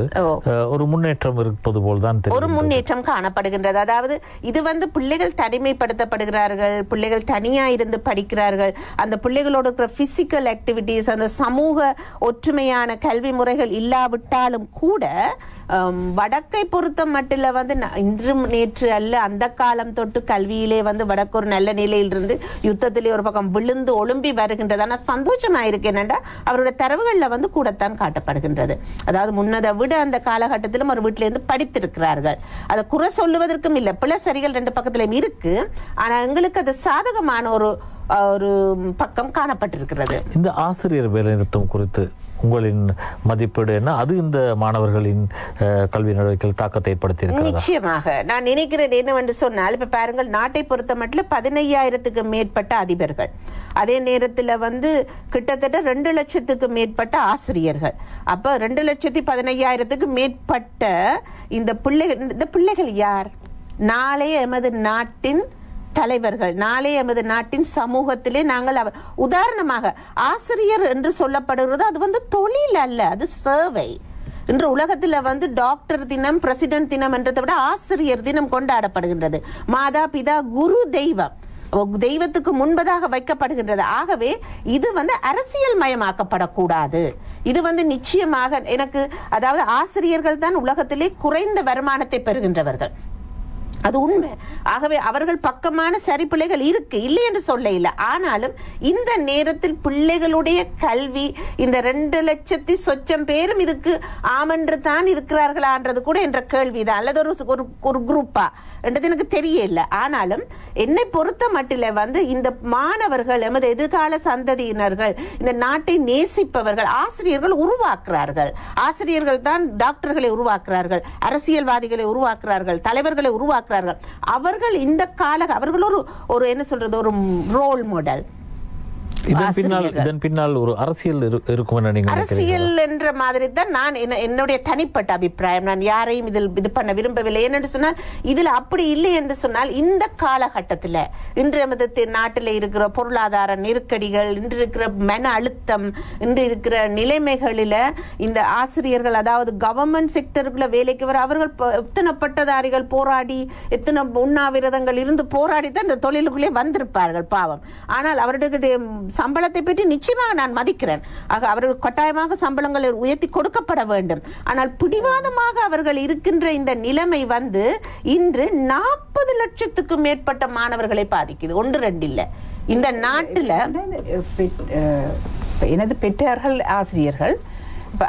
ஒரு முன்னேற்றம் இருப்பது போல் தான் ஒரு முன்னேற்றம் காணப்படுகின்றது. அதாவது இது பிள்ளைகள் தனிமைப்படுத்தப்படுகிறார்கள், பிள்ளைகள் தனியா இருந்து படிக்கிறார்கள். அந்த பிள்ளைகளோட இருக்கிற பிசிக்கல் ஆக்டிவிட்டிஸ், அந்த சமூக ஒற்றுமையான கல்வி முறைகள் இல்லாவிட்டாலும் கூட வடக்கை பொறுத்த மட்டில் இன்றும் நேற்று அல்ல, அந்த காலம் தொட்டு கல்வியிலே வடக்கு ஒரு நல்ல நிலையில் இருந்து யுத்தத்திலே ஒரு பக்கம் விழுந்து ஒழும்பி வருகின்றது. ஆனால் சந்தோஷமா இருக்கு என்னென்றா அவருடைய தரவுகள்ல கூடத்தான் காட்டப்படுகின்றது. அதாவது முன்னதை விட அந்த காலகட்டத்திலும் ஒரு வீட்டிலிருந்து படித்திருக்கிறார்கள். அதை குறை சொல்லுவதற்கும் இல்லை, பிள்ளை சரிகள் ரெண்டு பக்கத்திலும் இருக்கு. ஆனா எங்களுக்கு அது சாதகமான ஒரு பக்கம் காணப்பட்டிருக்கிறது. இந்த ஆசிரியர் வேலைநிறுத்தம் குறித்து உங்களின் மதிப்பீடு என்ன? அது இந்த மாணவர்களின் கல்வி நடவடிக்கையில் தாக்கத்தை ஏற்படுத்தி நிச்சயமாக நான் நினைக்கிறேன் என்னவென்று சொன்னால், இப்ப பாருங்கள், நாட்டை பொறுத்த மட்டும் 15,000க்கு மேற்பட்ட அதிபர்கள், அதே நேரத்தில் கிட்டத்தட்ட 2 லட்சத்துக்கு மேற்பட்ட ஆசிரியர்கள். அப்ப 2,15,000க்கு மேற்பட்ட இந்த பிள்ளைகள் யார்? நாளைய எமது நாட்டின் தலைவர்கள், நாளே எமது நாட்டின் சமூகத்திலே நாங்கள் உதாரணமாக ஆசிரியர் என்று சொல்லப்படுகிறது. அது தொழில் அல்ல, அது சேவை. இன்று உலகத்தில் டாக்டர் தினம், பிரசிடென்ட் தினம் என்றதை விட ஆசிரியர் தினம் கொண்டாடப்படுகின்றது. மாதா பிதா குரு தெய்வம் தெய்வத்துக்கு முன்பதாக வைக்கப்படுகின்றது. ஆகவே இது அரசியல் மயமாக்கப்படக்கூடாது. இது நிச்சயமாக எனக்கு, அதாவது ஆசிரியர்கள் தான் உலகத்திலே குறைந்த வருமானத்தை பெறுகின்றவர்கள், அது உண்மை. ஆகவே அவர்கள் பக்கமான சரி பிள்ளைகள் இருக்கு, இல்லை என்று சொல்ல இல்லை. ஆனாலும் இந்த நேரத்தில் பிள்ளைகளுடைய கல்வி, இந்த 2 லட்சத்தி சொச்சம் பேரும் இதுக்கு ஆமென்று தான் இருக்கிறார்களான்றது கூட என்ற கேள்விதான், அல்லது ஒரு குரூப்பா என்றது எனக்கு தெரியல. ஆனாலும் என்னை பொறுத்த மட்டில இந்த மாணவர்கள், எமது எதிர்கால சந்ததியினர்கள், இந்த நாட்டை நேசிப்பவர்கள் ஆசிரியர்கள் உருவாக்குறார்கள். ஆசிரியர்கள் தான் டாக்டர்களை உருவாக்குறார்கள், அரசியல்வாதிகளை உருவாக்குறார்கள், தலைவர்களை உருவாக்குறார்கள். அவர்கள் இந்த அவர்கள் ஒரு என்ன சொல்றது, ஒரு ரோல் மாடல். இதன் பின்னால் ஒரு அரசியல் இருக்கும். அரசியல் என்ற மாதிரி தான் நான் என்னுடைய தனிப்பட்ட அபிப்பிராயம். நான் யாரையும் இதில் இது பண்ண விரும்பவில்லை. ஏனென்று சொன்னால் இதில் அப்படி இல்லை என்று சொன்னால், இந்த காலகட்டத்தில் இன்று நமது நாட்டில் இருக்கிற பொருளாதார நெருக்கடிகள், இன்று இருக்கிற மன அழுத்தம், இன்று இருக்கிற நிலைமைகளில் இந்த ஆசிரியர்கள், அதாவது கவர்மெண்ட் செக்டருக்குள்ள வேலைக்கு வர அவர்கள் எத்தனை பட்டதாரிகள் போராடி, எத்தனை உண்ணாவிரதங்கள் இருந்து போராடி தான் இந்த தொழிலுக்குள்ளே வந்திருப்பார்கள் பாவம். ஆனால் அவர்களுடைய சம்பளத்தை பற்றி நிச்சயமாக நான் மதிக்கிறேன். ஆக அவர்கள் கட்டாயமாக சம்பளங்களை உயர்த்தி கொடுக்கப்பட வேண்டும். ஆனால் பிடிவாதமாக அவர்கள் இருக்கின்ற இந்த நிலைமை இன்று 40 லட்சத்துக்கும் மேற்பட்ட மாணவர்களை பாதிக்குது. 1-2 இல்ல, இந்த நாட்டுல எனது பெற்றார்கள் ஆசிரியர்கள்.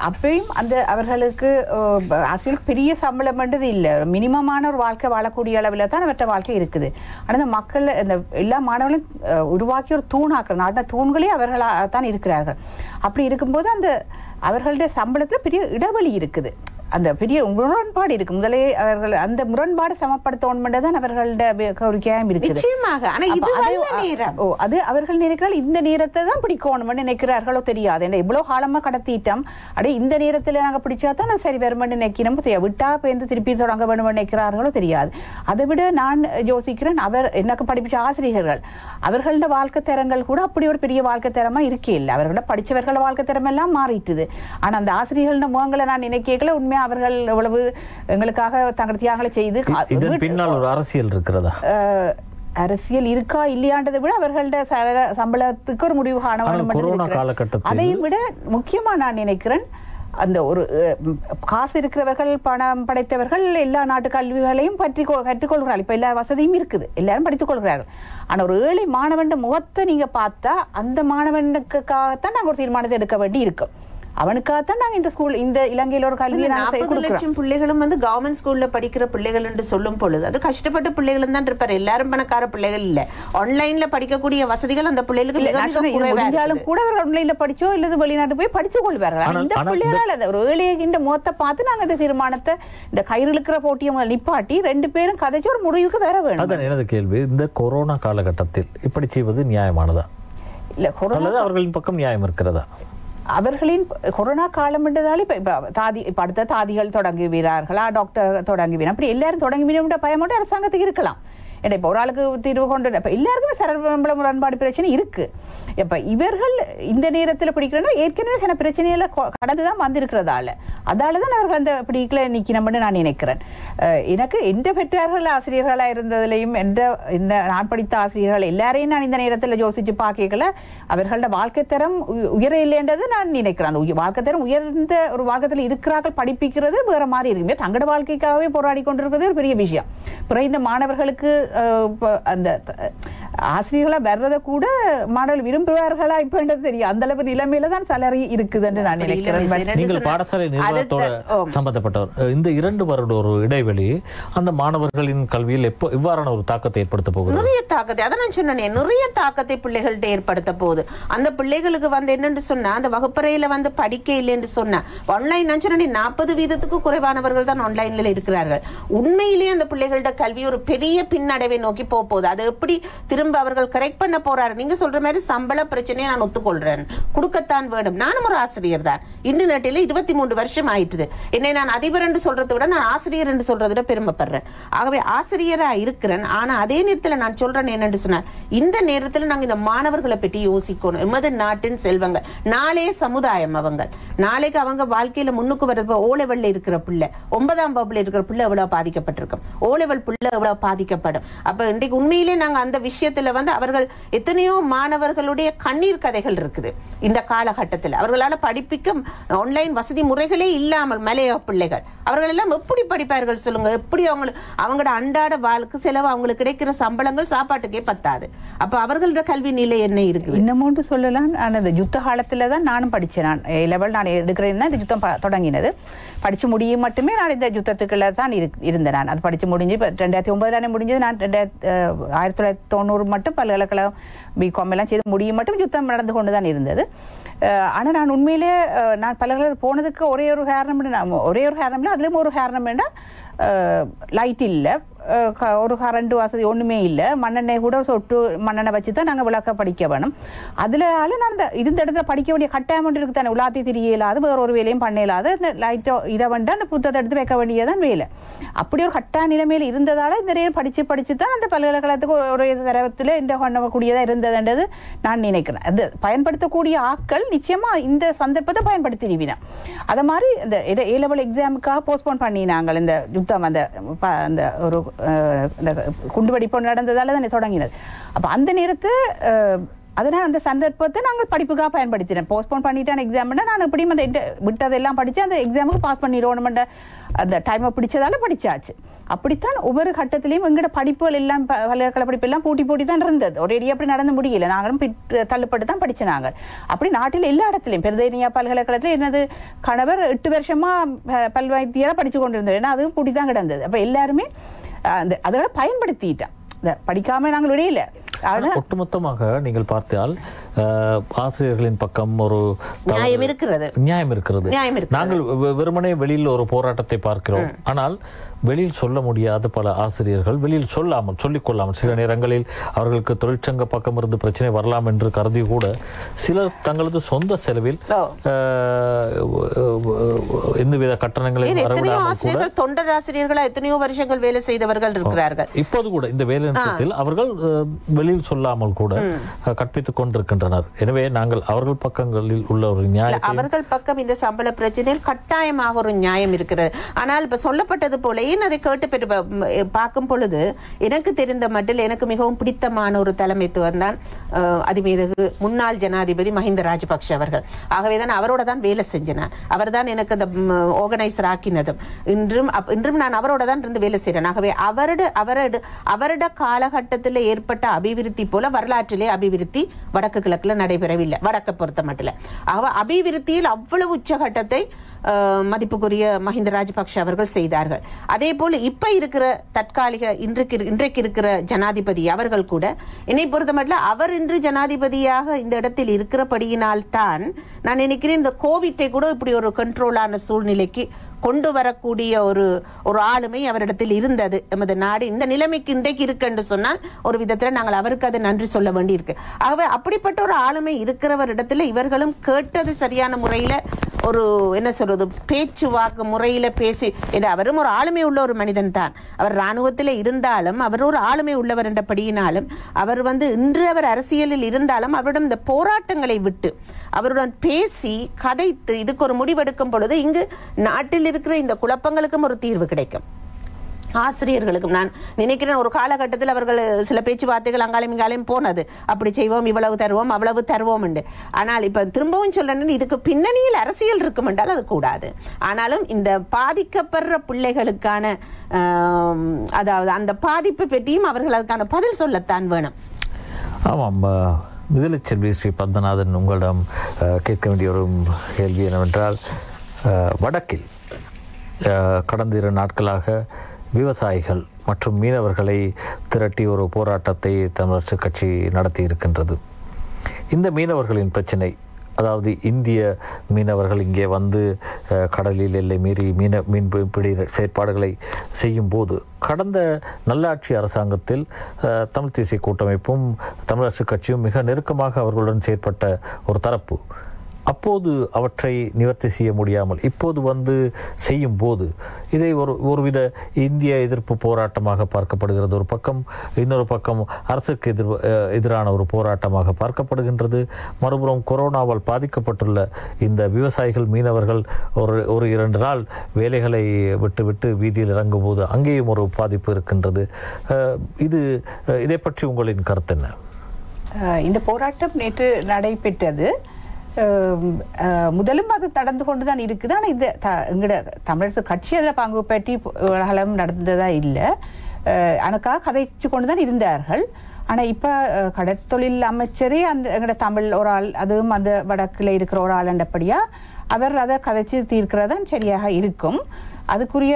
அப்பயும் அந்த அவர்களுக்கு ஆசிரியர்களுக்கு பெரிய சம்பளம் என்றது இல்லை, மினிமமான ஒரு வாழ்க்கை வாழக்கூடிய அளவில் தான் அவற்ற வாழ்க்கை இருக்குது. ஆனால் இந்த மக்கள், இந்த எல்லா மாணவர்களும் உருவாக்கி ஒரு தூணாக்குற நாட்டின தூண்களே அவர்களாக தான் இருக்கிறார்கள். அப்படி இருக்கும்போது அந்த அவர்களுடைய சம்பளத்தில் பெரிய இடைவெளி இருக்குது, அந்த பெரிய முரண்பாடு இருக்கு. முதலே அவர்கள் அந்த முரண்பாடு சமப்படுத்தணும் அவர்களுடைய கோரிக்கையாகவும் இருக்குது. அது அவர்கள் நினைக்கிறார்கள் இந்த நேரத்தை தான் பிடிக்கணும்னு நினைக்கிறார்களோ தெரியாது. ஏன்னா இவ்வளவு காலமா கடத்திட்டோம், அப்படியே இந்த நேரத்தில் நாங்கள் பிடிச்சா தான் நான் சரி வருமென்னு நினைக்கணும், விட்டா பேருந்து திருப்பி தொடங்க வேணும்னு நினைக்கிறார்களோ தெரியாது. அதை விட நான் யோசிக்கிறேன், அவர் எனக்கு படிப்பிச்ச ஆசிரியர்கள் அவர்களோட வாழ்க்கை தரங்கள் கூட அப்படி ஒரு பெரிய வாழ்க்கை தரமா இருக்கே இல்லை. அவர்களோட படிச்சவர்கள வாழ்க்கை தரம் எல்லாம் மாறிட்டுது. ஆனா அந்த ஆசிரியர்கள முகங்களை நான் நினைக்கல. உண்மையா அவர்கள் எவ்வளவு எங்களுக்காக தங்கள் தியாகங்களை செய்து, இதன் பின்னால் ஒரு அரசியல் இருக்கிறதா? அரசியல் இருக்கா இல்லையான்றதை விட அவர்களோட சம்பளத்துக்கு ஒரு முடிவு காண வேண்டும். அதையும் விட முக்கியமா நான் நினைக்கிறேன், அந்த ஒரு காசு இருக்கிறவர்கள், பணம் படைத்தவர்கள் எல்லா நாட்டு கல்விகளையும் கற்றுக்கொள்கிறார்கள். இப்ப எல்லா வசதியும் இருக்குது, எல்லாரும் படித்துக் கொள்கிறார்கள். ஆனா ஒரு ஏழை மாணவன் முகத்தை நீங்க பார்த்தா அந்த மாணவனுக்காகத்தான் நாங்க ஒரு தீர்மானத்தை எடுக்க வேண்டி இருக்கும். அவனுக்காகத்தான் நாங்க இந்த ஸ்கூல், இந்த இலங்கையில ஒரு கல்வி 40 லட்சம் பிள்ளைகளும் கவர்மெண்ட் ஸ்கூல்ல படிக்கிற பிள்ளைகள் என்று சொல்லும் பொழுது அது கஷ்டப்பட்ட பிள்ளைகளும் தான் இருப்பாரு. எல்லாரும் பணக்கார பிள்ளைகள் இல்ல. ஆன்லைன்ல படிக்கக்கூடிய வசதிகள் அந்த பிள்ளைகளுக்கு கூட ஆன்லைன்ல படிச்சோ இல்லது வெளிநாட்டு போய் படிச்சு கொள்வார்கள். இந்த பிள்ளைகள் ஒரு ஏழைகின்ற முகத்தை பார்த்து நாங்க இந்த தீர்மானத்தை, இந்த கயிறு இழுக்கிற போட்டியை நிப்பாட்டி 2 பேரும் கதைச்சு ஒரு முடிவுக்கு வர வேண்டும். அதான் எனது கேள்வி. இந்த கொரோனா காலகட்டத்தில் இப்படி செய்வது நியாயமானதா? இல்ல, கொரோனா அவர்களின் பக்கம் நியாயம் இருக்கிறதா? அவர்களின் கொரோனா காலம் என்றதால் இப்ப அடுத்த தாதிகள் தொடங்குவீர்களா, டாக்டர் தொடங்குவீங்க, அப்படி எல்லாரும் தொடங்குவீங்க பயமோட அரசாங்கத்துக்கு இருக்கலாம். ஏன்னா இப்போ ஒரு ஆளுக்கு தீர்வு கொண்டு இப்போ எல்லாருக்குமே சரம்பள முரண்பாடு பிரச்சனை இருக்கு. இப்போ இவர்கள் இந்த நேரத்தில் பிடிக்கிறேன்னா ஏற்கனவே பிரச்சனையில கடந்துதான் வந்திருக்கிறதால அதால தான் அவர்கள் அந்த பிடிக்கல நிற்கணும்னு நான் நினைக்கிறேன். எனக்கு எந்த பெற்றார்கள் ஆசிரியர்களாக இருந்ததுலையும் நான் படித்த ஆசிரியர்கள் எல்லாரையும் நான் இந்த நேரத்தில் யோசிச்சு பார்க்கல அவர்களோட வாழ்க்கை தரம் உயர இல்லைன்றது நான் நினைக்கிறேன். அந்த வாழ்க்கை தரம் உயர்ந்த ஒரு வாழ்க்கத்தில் இருக்கிறார்கள் படிப்பிக்கிறது வேற மாதிரி இருக்குமே, தங்களோட வாழ்க்கைக்காகவே போராடி கொண்டிருக்கிறது ஒரு பெரிய விஷயம். பிறகு இந்த மாணவர்களுக்கு அந்த ஆசிரியர்களா வர்றதை கூட மாணவர்கள் விரும்புவார்களா இப்பன்றது தெரியும். அந்த அளவு நிலைமையில தான் சலரி இருக்குதுன்னு நான் நினைக்கிறேன். நீங்கள் பாடசாலை நிர்வாகத்தோட சம்பந்தப்பட்டவர், இந்த 2 வருட ஒரு இடைவெளி அந்த மாணவர்களின் கல்வியில் இவ்வாறான ஒரு தாக்கத்தை ஏற்படுத்த போகுது? நிறைய தாக்கத்தை, அதான் நான் சொன்னேன், நிறைய தாக்கத்தை பிள்ளைகள்கிட்ட ஏற்படுத்த போகுது. அந்த பிள்ளைகளுக்கு என்னன்னு சொன்னா அந்த வகுப்பறையில படிக்க இல்லைன்னு சொன்னா ஆன்லைன் நான் சொன்னேன் 40% குறைவானவர்கள் தான் ஆன்லைன்ல இருக்கிறார்கள். உண்மையிலேயே அந்த பிள்ளைகளோட கல்வி ஒரு பெரிய பின்னடைவை நோக்கி போகுது. அதை எப்படி திரும்ப அவர்கள் கரெக்ட் பண்ண போறாரு? நீங்க சொல்ற மாதிரி சம்பள பிரச்சனையை நான் ஒத்துக்கொள்றேன், கொடுக்கத்தான் வேண்டும். நானும் ஒரு ஆசிரியர் தான். இன்டர்நெட்டில் 23 வருஷம் ஆயிட்டுது. என்னை நான் அதிபர் என்று சொல்றதை விட நான் ஆசிரியர் என்று சொல்றதை பெருமைப்படுறேன். ஆகவே ஆசிரியரா இருக்கிறேன். ஆனா அதே நேரத்தில் நான் சொல்றேன் என்னன்னு சொன்னா இந்த நேரத்தில் நாங்க இந்த மாணவர்களை பற்றி யோசிக்கணும். எமது நாட்டின் செல்வங்கள், நாளைய சமுதாயம். அவங்க நாளைக்கு அவங்க வாழ்க்கையில முன்னுக்கு வர்றது ஓ லெவல்ல இருக்கிற பிள்ளை, 9ஆம் வகுப்புல இருக்கிற பிள்ளை எவ்வளவு பாதிக்கப்பட்டிருக்கும், ஓ லெவல் பிள்ளை எவ்வளவு பாதிக்கப்படும். அப்ப இன்றைக்கு உண்மையிலே நாங்க அந்த விஷயத்துல அவர்கள் எத்தனையோ மாணவர்களுடைய கண்ணீர் கதைகள் இருக்குது. இந்த காலகட்டத்தில் அவர்களால படிப்பிக்க ஆன்லைன் வசதி முறைகளே இல்லாமல் மலைய பிள்ளைகள் அவர்கள் எல்லாம் எப்படி படிப்பார்கள் சொல்லுங்க? எப்படி அவங்களோட அன்றாட வாழ்க்கை செலவு, அவங்களுக்கு கிடைக்கிற சம்பளங்கள் சாப்பாட்டுக்கே பத்தாது. அப்ப அவர்களோட கல்வி நிலை என்ன இருக்குது? இன்னமும் சொல்லலாம். அந்த யுத்த காலத்துல தான் நானும் படிச்சேன். நான் லெவல் நான் எடுக்கிறேன் இந்த யுத்தம் தொடங்கினது. படிச்சு முடியும் மட்டுமே நான் இந்த யுத்தத்துக்குள்ள தான் இருந்தேன். நான் அது படிச்சு முடிஞ்சு 2009 முடிஞ்சது. நான் 1990 மட்டும் பல்கலைக்கழகம் பிகாம் எல்லாம் செய்து முடியும் மட்டும் யுத்தம் நடந்து கொண்டுதான் இருந்தது. ஆனால் நான் உண்மையிலே நான் பல்கலைக்கழகம் போனதுக்கு ஒரே ஒரு காரணம் இல்லை. அதுலேயும் ஒரு காரணம் என்ன, லைட் இல்லை, ஒரு கரண்ட் வசதி ஒன்றுமே இல்லை, மண்ணெண்ணெய் கூட சொட்டு மண்ணெண்ணெய் வச்சு தான் நாங்கள் விளக்க படிக்க வேணும். அதனால நான் இருந்த இடத்துல படிக்க வேண்டிய கட்டாயம் ஒன்று இருக்கு தானே, உலாத்தி தெரியலாது, வேறு ஒரு வேலையும் பண்ண இல்லாத, இந்த லைட்டோ இதை வந்து அந்த புத்தகத்தை எடுத்து வைக்க வேண்டியதான் வேலை. அப்படி ஒரு கட்டாய நிலைமையில் இருந்ததால் நிறைய படித்து தான் அந்த பல்கலைக்கழகத்துக்கு ஒரு தரத்தில் இந்த பண்ணக்கூடியதாக இருந்ததுன்றது நான் நினைக்கிறேன். அது பயன்படுத்தக்கூடிய ஆட்கள் நிச்சயமாக இந்த சந்தர்ப்பத்தை பயன்படுத்திடுவீங்க. அதை மாதிரி இந்த ஏ லெவல் எக்ஸாமுக்காக போஸ்ட்போன் பண்ணினாங்க. இந்த யுத்தம் அந்த ஒரு குண்டுவெடிப்பு நடந்ததால தான் தொடங்கினது. அப்ப அந்த நேரத்தை அதனால் அந்த சந்தர்ப்பத்தை நாங்கள் படிப்புக்காக பயன்படுத்தினேன். போஸ்ட்போன் பண்ணிட்டேன் எக்ஸாம்னா நான் எப்படியும் அந்த விட்டதெல்லாம் படித்து அந்த எக்ஸாமுக்கு பாஸ் பண்ணிடுவோம். அந்த டைமை பிடிச்சதால படிச்சாச்சு. அப்படித்தான் ஒவ்வொரு கட்டத்திலையும் எங்களோட படிப்புகள் எல்லாம் பல்கலைக்கழக படிப்பு எல்லாம் போட்டி தான் இருந்தது. ஒரேடியாக அப்படி நடந்து முடியல. நாங்களும் தள்ளுப்பட்டு தான் படிச்சினாங்க. அப்படி நாட்டில் எல்லா இடத்துலையும் பெருதேனியா பல்கலைக்கழகத்தில் என்னது கணவர் 8 வருஷமா பல்வைத்தியராக படிச்சு கொண்டிருந்தது. ஏன்னா அதுவும் போட்டி தான் கிடந்தது. அப்போ எல்லாருமே அதோட பயன்படுத்திட்டேன். படிக்காம நாங்கள் விடையில. ஒட்டுமொத்தமாக நீங்கள் பார்த்தால் ஆசிரியர்களின் பக்கம் ஒரு நியாயம் இருக்கிறது. நாங்கள் வெறுமனே வெளியில் ஒரு போராட்டத்தை பார்க்கிறோம். ஆனால் வெளியில் சொல்ல முடியாத பல ஆசிரியர்கள் வெளியில் சொல்லிக்கொள்ளாமல் சில நேரங்களில் அவர்களுக்கு தொழிற்சங்க பக்கம் இருந்து பிரச்சனை வரலாம் என்று கருதி கூட சிலர் தங்களது சொந்த செலவில் எந்தவித கட்டணங்களையும் தொண்டர் ஆசிரியர்களா எத்தனையோ வருஷங்கள் வேலை செய்தவர்கள் இருக்கிறார்கள். இப்போது கூட இந்த வேலை நிறுத்தத்தில் அவர்கள் வெளியில் சொல்லாமல் கூட கற்பித்துக் கொண்டிருக்கின்றனர். எனவே நாங்கள் அவர்கள் பக்கங்களில் உள்ள ஒரு நியாயம், அவர்கள் பக்கம் இந்த சம்பள பிரச்சனையில் கட்டாயமாக ஒரு நியாயம் இருக்கிறது. ஆனால் இப்ப சொல்லப்பட்டது போல அதை கேட்டு பார்க்கும் பொழுது எனக்கு தெரிந்த மட்டில் எனக்கு மிகவும் பிடித்தமான ஒரு தலைமைத்துவம் தான் அதிமீது முன்னாள் ஜனாதிபதி மஹிந்த ராஜபக்ஷ அவர்கள். ஆகவேதான் அவரோட தான் வேலை செஞ்சேன். அவர் தான் எனக்கு அந்த ஆர்கனைசர் ஆக்கினதும். இன்றும் நான் அவரோட தான் இருந்து வேலை செய்கிறேன். ஆகவே அவரோட காலகட்டத்தில் ஏற்பட்ட அபிவிருத்தி போல வரலாற்றிலே அபிவிருத்தி வடக்கு கிழக்குல நடைபெறவில்லை, வடக்கை பொறுத்த மட்டும். ஆக அபிவிருத்தியில் அவ்வளவு உச்சகட்டத்தை மதிப்புக்குரிய மஹிந்த ராஜபக்ஷ அவர்கள் செய்தார்கள். அதே போல இப்ப இருக்கிற தற்காலிக இன்றைக்கு இருக்கிற ஜனாதிபதி அவர்கள் கூட என்னை பொறுத்த மட்டும் அவர் இன்று ஜனாதிபதியாக இந்த இடத்தில் இருக்கிறபடியினால் தான் நான் நினைக்கிறேன் இந்த கோவிட்டை கூட இப்படி ஒரு கண்ட்ரோலான சூழ்நிலைக்கு கொண்டு வரக்கூடிய ஒரு ஆளுமை அவரிடத்தில் இருந்தது. எமது நாடு இந்த நிலைமைக்கு இன்றைக்கு இருக்கு என்று சொன்னால் ஒரு விதத்தில் நாங்கள் அவருக்கு அதை நன்றி சொல்ல வேண்டி இருக்கு. ஆகவே அப்படிப்பட்ட ஒரு ஆளுமை இருக்கிறவரிடத்துல இவர்களும் கேட்டது சரியான முறையில ஒரு என்ன சொல்றது பேச்சுவாக்கு முறையில பேசி, அவரும் ஒரு ஆளுமை உள்ள ஒரு மனிதன் தான். அவர் இராணுவத்தில் இருந்தாலும் அவர் ஒரு ஆளுமை உள்ளவர் என்றபடியினாலும் அவர் இன்று அவர் அரசியலில் இருந்தாலும் அவரிடம் இந்த போராட்டங்களை விட்டு அவருடன் பேசி கதைத்து இதுக்கு ஒரு முடிவெடுக்கும் பொழுது இங்கு நாட்டில் இருக்கிற இந்த குழப்பங்களுக்கும் ஒரு தீர்வு கிடைக்கும். ஆசிரியர்களுக்கும் நான் நினைக்கிறேன் ஒரு காலகட்டத்தில் அவர்கள் சில பேச்சுவார்த்தைகள் அங்காலையும் இங்காலையும் போனது, அப்படி செய்வோம், இவ்வளவு தருவோம், அவ்வளவு தருவோம் என்று. ஆனால் இப்ப திரும்பவும் சொல்லணும், இதுக்கு பின்னணியில் அரசியல் இருக்கும் என்றால் அது கூடாது. ஆனாலும் இந்த பாதிக்கப்படுற பிள்ளைகளுக்கான அதாவது அந்த பாதிப்பு பற்றியும் அவர்கள் அதுக்கான பதில் சொல்லத்தான் வேணும். ஆமாம், விடுதலைச்செல்வி ஸ்ரீ பத்மநாதன், உங்களிடம் கேட்க வேண்டிய ஒரு கேள்வி என்னவென்றால், வடக்கில் கடந்த 2 நாட்களாக விவசாயிகள் மற்றும் மீனவர்களை திரட்டி ஒரு போராட்டத்தை தமிழரசு கட்சி நடத்தி இருக்கின்றது. இந்த மீனவர்களின் பிரச்சனை, அதாவது இந்திய மீனவர்கள் இங்கே கடலில் எல்லை மீறி மீன்பிடி செயற்பாடுகளை செய்யும் போது கடந்த நல்லாட்சி அரசாங்கத்தில் தமிழ் தேசிய கூட்டமைப்பும் தமிழரசு கட்சியும் மிக நெருக்கமாக அவர்களுடன் செயற்பட்ட ஒரு தரப்பு. அப்போது அவற்றை நிவர்த்தி செய்ய முடியாமல் இப்போது செய்யும் போது இதை ஒருவித இந்திய எதிர்ப்பு போராட்டமாக பார்க்கப்படுகிறது. ஒரு பக்கம், இன்னொரு பக்கம் அரசுக்கு எதிரான ஒரு போராட்டமாக பார்க்கப்படுகின்றது. மறுபுறம் கொரோனாவால் பாதிக்கப்பட்டுள்ள இந்த விவசாயிகள் மீனவர்கள் ஒரு 2 நாள் வேலைகளை விட்டு வீதியில் இறங்கும் போது அங்கேயும் ஒரு பாதிப்பு இருக்கின்றது. இதை பற்றி உங்களின் கருத்து என்ன? இந்த போராட்டம் நேற்று நடைபெற்றது. முதலும் அது நடந்து கொண்டுதான் இருக்குது. ஆனால் இது எங்கட தமிழரசு கட்சி அதில் பங்கு பெற்றி நடந்ததா இல்லை, எனக்காக கதைச்சு கொண்டுதான் இருந்தார்கள். ஆனால் இப்போ கடற்தொழில் அமைச்சரே எங்கட தமிழ் ஒரு ஆள், அதுவும் அந்த வடக்கில் இருக்கிற ஒரு ஆள் என்றபடியா அவர் அதை கதைச்சு தீர்க்கிறதான் சரியாக இருக்கும். அதுக்குரிய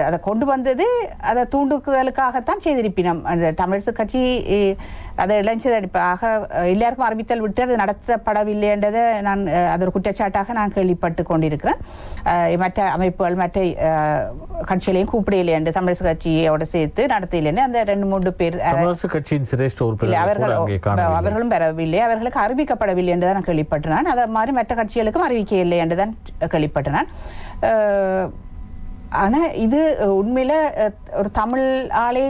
அதை கொண்டு வந்தது அதை தூண்டுதலுக்காகத்தான் செய்திருப்பினோம். அந்த தமிழரசு கட்சி அதை இளைஞராக எல்லாருக்கும் அறிவித்தல் விட்டு அது நடத்தப்படவில்லை என்றதை நான் அது ஒரு குற்றச்சாட்டாக நான் கேள்விப்பட்டு கொண்டிருக்கிறேன். மற்ற அமைப்புகள் மற்ற கட்சிகளையும் கூப்பிடலை என்று தமிழரசு கட்சியோட சேர்த்து நடத்தலைன்னு அந்த 2-3 பேர் அவர்களும் பெறவில்லை, அவர்களுக்கு அறிவிக்கப்படவில்லை என்றுதான் நான் கேள்விப்பட்டேன். அதை மாதிரி மற்ற கட்சிகளுக்கும் அறிவிக்க இல்லை என்றுதான் கேள்விப்பட்டேன். ஆனால் இது உண்மையில ஒரு தமிழ் ஆளே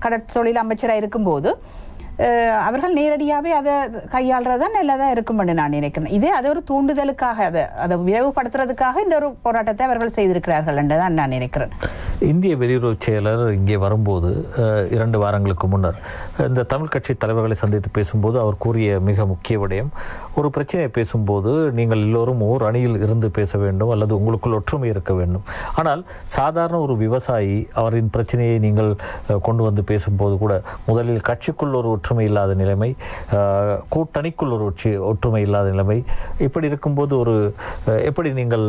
கடற்தொழில் அமைச்சராக இருக்கும்போது அவர்கள் நேரடியாகவே அதை கையாளுறதுதான் நல்லதாக இருக்கும் என்று நான் நினைக்கிறேன். இதே அதை ஒரு தூண்டுதலுக்காக அதை விரைவுபடுத்துறதுக்காக இந்த ஒரு போராட்டத்தை அவர்கள் செய்திருக்கிறார்கள் என்று தான் நான் நினைக்கிறேன். இந்திய வெளியுறவு செயலர் இங்கே வரும்போது 2 வாரங்களுக்கு முன்னர் இந்த தமிழ் கட்சி தலைவர்களை சந்தித்து பேசும்போது அவர் கூறிய மிக முக்கிய விடயம், ஒரு பிரச்சனையை பேசும்போது நீங்கள் எல்லோரும் ஓர் அணியில் இருந்து பேச வேண்டும் அல்லது உங்களுக்குள் ஒற்றுமை இருக்க வேண்டும். ஆனால் சாதாரண ஒரு விவசாயி அவரின் பிரச்சனையை நீங்கள் கொண்டு பேசும்போது கூட முதலில் கட்சிக்குள் ஒரு ஒற்றுமை இல்லாத நிலைமை, கூட்டணிக்குள் ஒரு ஒற்றுமை இல்லாத நிலைமை, இப்படி இருக்கும்போது எப்படி நீங்கள்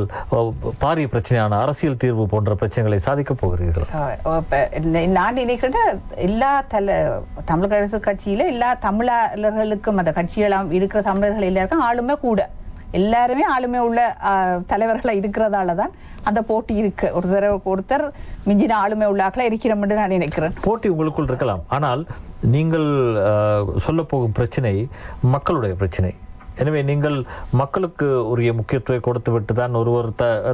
பாரிய பிரச்சனையான அரசியல் தீர்வு போன்ற பிரச்சனைகளை சாதிக்க போகிறீர்கள்? நான் நினைக்கிறேன் எல்லா தமிழரசு கட்சியில எல்லா தமிழர்களுக்கும் அந்த கட்சியெல்லாம் இருக்கிற தமிழர்கள் எல்லாருக்கும் ஆளுமை கூட, எல்லாருமே ஆளுமை உள்ள தலைவர்களா இருக்கிறதாலதான் அந்த போட்டி இருக்கு. ஒருத்தர் மிஞ்சின ஆளுமை உள்ளாக்களா இருக்கிறோம் என்று நான் நினைக்கிறேன். போட்டி உங்களுக்குள் இருக்கலாம், ஆனால் நீங்கள் சொல்ல போகும் பிரச்சனை மக்களுடைய பிரச்சனை. எனவே நீங்கள் மக்களுக்கு உரிய முக்கியத்துவம் கொடுத்து விட்டு தான் ஒருவர்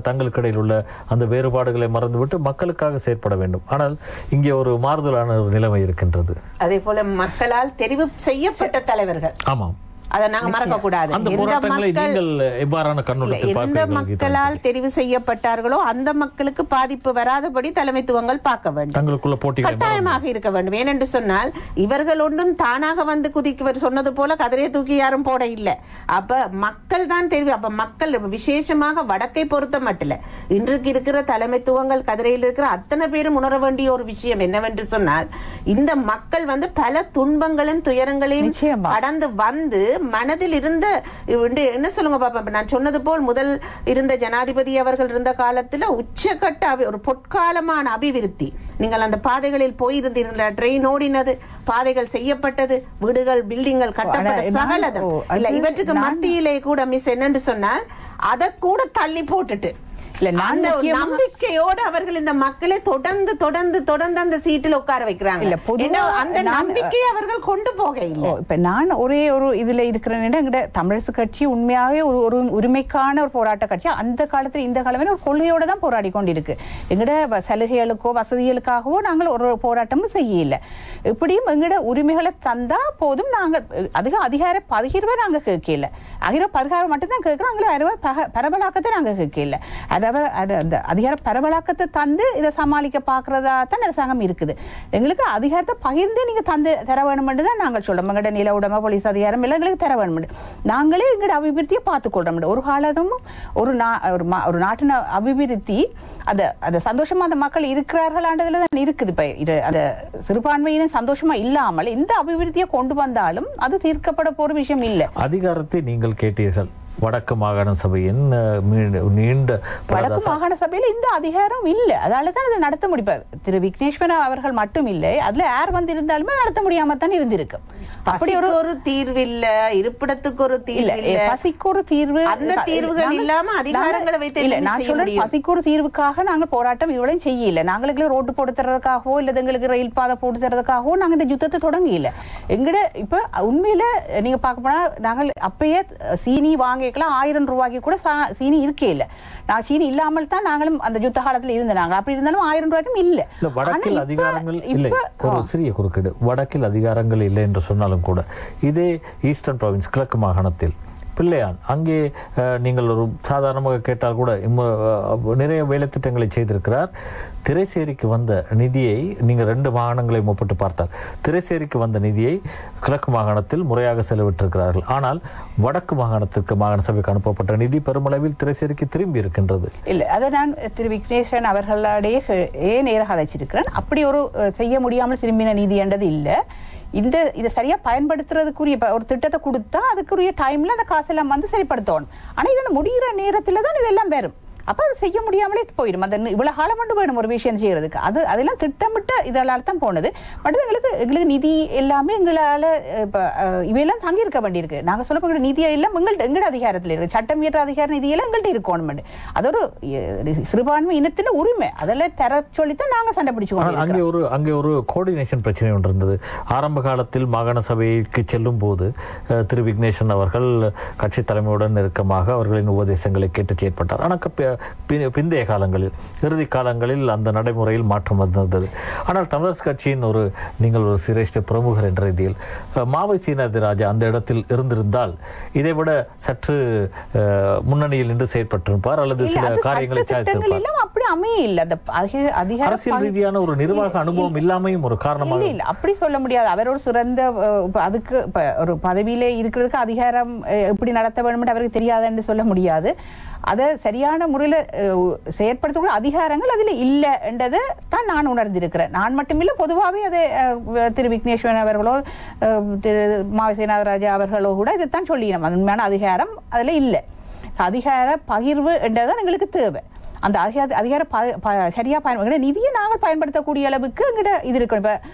தங்களுக்கு இடையில் உள்ள அந்த வேறுபாடுகளை மறந்துவிட்டு மக்களுக்காக செயற்பட வேண்டும். ஆனால் இங்கே ஒரு மாறுதலான ஒரு நிலைமை இருக்கின்றது. அதே போல மக்களால் தெரிவு செய்யப்பட்ட தலைவர்கள், ஆமாம், அதை நாங்க மறக்க கூடாது. எந்த மக்களால் தெரிவு செய்யப்பட்டார்களோ அந்த மக்களுக்கு பாதிப்பு வராதபடி தலைமைத்துவங்கள் பார்க்க வேண்டும், தங்களுக்குள்ள போட்டி கட்டாயமாக இருக்க வேண்டும். ஏனென்று சொன்னால் இவர்கள் ஒன்றும் தானாக குதிக்கு சொன்னது போல கதிரையை தூக்கி யாரும் போட இல்லை. அப்ப மக்கள் தான் தெரிவு. அப்ப மக்கள் விசேஷமாக வடக்கை பொறுத்த மட்டும் இன்றைக்கு இருக்கிற தலைமைத்துவங்கள் கதிரையில் இருக்கிற அத்தனை பேரும் உணர வேண்டிய ஒரு விஷயம் என்னவென்று சொன்னால், இந்த மக்கள் பல துன்பங்களும் துயரங்களையும் கடந்து மனதில் இருந்த என்ன சொல்லுங்க பாப்பா, நான் சொன்னது போல் முதல் இருந்த ஜனாதிபதி அவர்கள் இருந்த காலத்துல உச்சகட்ட ஒரு பொற்காலமான அபிவிருத்தி. நீங்கள் அந்த பாதைகளில் போயிருந்தீர்கள், ட்ரெயின் ஓடினது, பாதைகள் செய்யப்பட்டது, வீடுகள் பில்டிங்கள் கட்டப்பட்ட சகலதும் இல்ல. இவற்றுக்கு மத்தியிலே கூட மிஸ் என்னன்னு சொன்னால் அதை கூட தள்ளி போட்டுட்டு அந்த நம்பிக்கையோடு அவர்கள் இந்த மக்களை தொடர்ந்து தொடர்ந்து தொடர்ந்து அந்த சீட்டில் உட்கார வைக்கிறாங்க. அந்த நம்பிக்கையை அவர்கள் கொண்டு போக இல்லை. இப்ப நான் ஒரே ஒரு இதுல இருக்கிறேன். தமிழரசு கட்சி உண்மையாவே ஒரு உரிமைக்கான ஒரு போராட்ட கட்சி. அந்த காலத்துல இந்த காலமே ஒரு கொள்கையோட தான் போராடி கொண்டிருக்கு. எங்கட சலுகைகளுக்கோ வசதிகளுக்காகவோ நாங்கள் ஒரு போராட்டமும் செய்யல. இப்படியும் எங்கட உரிமைகளை தந்தா போதும். நாங்கள் அதிகார பகிர்வை நாங்க கேட்கல. பரிகாரம் மட்டும் தான் கேட்கிறோம். பரவலாக்கத்தை நாங்க கேட்கல. அதிகார பரவலாக்கத்தை தந்து இதை சமாளிக்க பாக்குறதா தான் அரசாங்கம் இருக்குது. எங்களுக்கு அதிகாரத்தை பகிர்ந்து நீங்க தர வேணும் தான் நாங்கள் சொல்றோம். எங்கட நில உடைமை போலீஸ் அதிகாரம் எல்லாம் எங்களுக்கு தர வேணும். நாங்களே எங்கட அபிவிருத்தியை பார்த்துக்கொள்றோம். ஒரு காலமும் ஒரு நாட்டின் அபிவிருத்தி அது சந்தோஷமா அந்த மக்கள் இருக்கிறார்களான்றதுல தான் இருக்குது. இப்ப அந்த சிறுபான்மையின சந்தோஷமா இல்லாமல் இந்த அபிவிருத்தியை கொண்டு வந்தாலும் அது தீர்க்கப்பட போற விஷயம் இல்லை. அதிகாரத்தை நீங்கள் கேட்டீர்கள். வடக்கு மாகாண சபையின் நீண்ட வடக்கு மாகாண சபையில இந்த அதிகாரம் இல்ல. அதனாலதான் அதை நடத்த முடிப்பார். திரு விக்னேஸ்வரன் அவர்கள் மட்டும் இல்லை, அதுல யார் வந்து இருந்தாலுமே நடத்த முடியாம தான் இருந்திருக்கு. அப்படி ஒரு தீர்வு இல்ல, இருப்பிடத்துக்கு ஒரு தீர்வு இல்ல, பசிக்கு ஒரு தீர்வு. அந்த தீர்வுகள் இல்லாம அதிகாரங்களை வைத்து இல்ல. நான் சொல்றேன், பசிக்கு ஒரு தீர்வுக்காக நாங்க போராட்டம் இவ்வளவு செய்யல. நாங்களுக்கு ரோட்டு போட்டு தர்றதுக்காகவோ இல்ல எங்களுக்கு ரயில் பாதை போட்டு தர்றதுக்காகவோ நாங்க இந்த யுத்தத்தை தொடங்கல. எங்கட இப்ப உண்மையில நீங்க பார்க்க போனா நாங்கள் அப்பயே சீனி வாங்க 1000 ரூபாய்க்கு கூட சீனி இருக்கே இல்ல. நான் சீனி இல்லாமல் தான் நாங்களும் அந்த யுத்த காலத்துல இருந்தாங்க. அப்படி இருந்தாலும் 1000 ரூபாய்க்கும் இல்ல. வடக்கில் அதிகாரங்கள் இல்லை. ஒரு சிறிய குறுக்கீடு. வடக்கில் அதிகாரங்கள் இல்லை என்று சொன்னாலும் கூட இதே ஈஸ்டர்ன் ப்ராவின்ஸ் கிழக்கு மாகாணத்தில் பிள்ளையான் அங்கே நீங்கள் ஒரு சாதாரணமாக கேட்டால் கூட நிறைய வேலை திட்டங்களை செய்திருக்கிறார். திரைசேரிக்கு வந்த நிதியை நீங்கள் 2 மாகாணங்களையும் ஒப்பிட்டு பார்த்தால் திரைசேரிக்கு வந்த நிதியை கிழக்கு மாகாணத்தில் முறையாக செலவிட்டிருக்கிறார்கள். ஆனால் வடக்கு மாகாணத்திற்கு மாகாண சபைக்கு அனுப்பப்பட்ட நிதி பெருமளவில் திரைசேரிக்கு திரும்பி இருக்கின்றது. இல்லை, அதை நான் திரு விக்னேஸ்வரன் அவர்களுடைய நேராக அழைச்சிருக்கிறேன். அப்படி ஒரு செய்ய முடியாமல் திரும்பின நிதி என்றது இல்லை. இதை சரியா பயன்படுத்துறதுக்குரிய ஒரு திட்டத்தை கொடுத்தா அதுக்குரிய டைம்ல அந்த காசெல்லாம் வந்து சரிப்படுத்தணும். ஆனா இது முடிகிற நேரத்துல தான் இதெல்லாம் வரும். அப்ப அது செய்ய முடியாமலே போயிடும். அந்த இவ்வளவு காலம் மட்டும் வேணும் ஒரு விஷயம் செய்யறதுக்கு. அதெல்லாம் திட்டமிட்ட இதனால தான் போனது. பட் எங்களுக்கு நிதி எல்லாமே எங்களால இவையெல்லாம் தங்கி இருக்க வேண்டியிருக்கு. நாங்க சொல்ல நிதியை எல்லாம் எங்கள்ட அதிகாரத்தில் இருக்கு. சட்டம் இயற்ற அதிகார நிதியெல்லாம் எங்கள்கிட்ட இருக்கணும். அது ஒரு சிறுபான்மை இனத்தின் உரிமை. அதெல்லாம் தர சொல்லித்தான் நாங்க சண்டை பிடிச்சுக்கோம். அங்கே ஒரு கோஆர்டினேஷன் பிரச்சனை ஒன்று இருந்தது. ஆரம்ப காலத்தில் மாகாண சபைக்கு செல்லும் போது திரு விக்னேஸ்வரன் அவர்கள் கட்சி தலைமையுடன் நெருக்கமாக அவர்களின் உபதேசங்களை கேட்டு செயற்பட்டார். ஆனால் பிந்தைய காலங்களில் இறுதி காலங்களில் அந்த நடைமுறையில் மாற்றம் வந்தது. ஆனால் தமிழரசு கட்சியின் நீங்கள் ஒரு சிரேஷ்ட பிரமுகர் என்ற ரீதியில் மாவை சீனாதிராஜா அந்த இடத்தில் இருந்திருந்தால் இதைவிட சற்று முன்னணியில் நின்று செயற்பட்டிருப்பார் அல்லது சில காரியங்களை சாதித்திருப்பார். அப்படி அமைய அரசியல் ரீதியான ஒரு நிர்வாக அனுபவம் இல்லாமையும் ஒரு காரணமாக இல்லை. அப்படி சொல்ல முடியாது. அவர் ஒரு சிறந்த அதுக்கு ஒரு பதவியிலே இருக்கிறதுக்கு அதிகாரம் எப்படி நடத்த வேண்டும் என்று அவருக்கு தெரியாது என்று சொல்ல முடியாது. அதை சரியான முறையில் செயற்படுத்தக்கூடிய அதிகாரங்கள் அதில் இல்லை என்றது தான் நான் உணர்ந்திருக்கிறேன். நான் மட்டுமில்லை, பொதுவாகவே அதை திரு விக்னேஸ்வரன் அவர்களோ திரு மாவசேனாதராஜா அவர்களோ கூட இதைத்தான் சொல்லினோம். உண்மையான அதிகாரம் அதில் இல்லை. அதிகார பகிர்வு என்றதுதான் எங்களுக்கு தேவை. அந்த அதிகார சரியா நிதியை நாங்கள் பயன்படுத்தக்கூடிய அளவுக்கு எங்கிட்ட இது இருக்கணும்.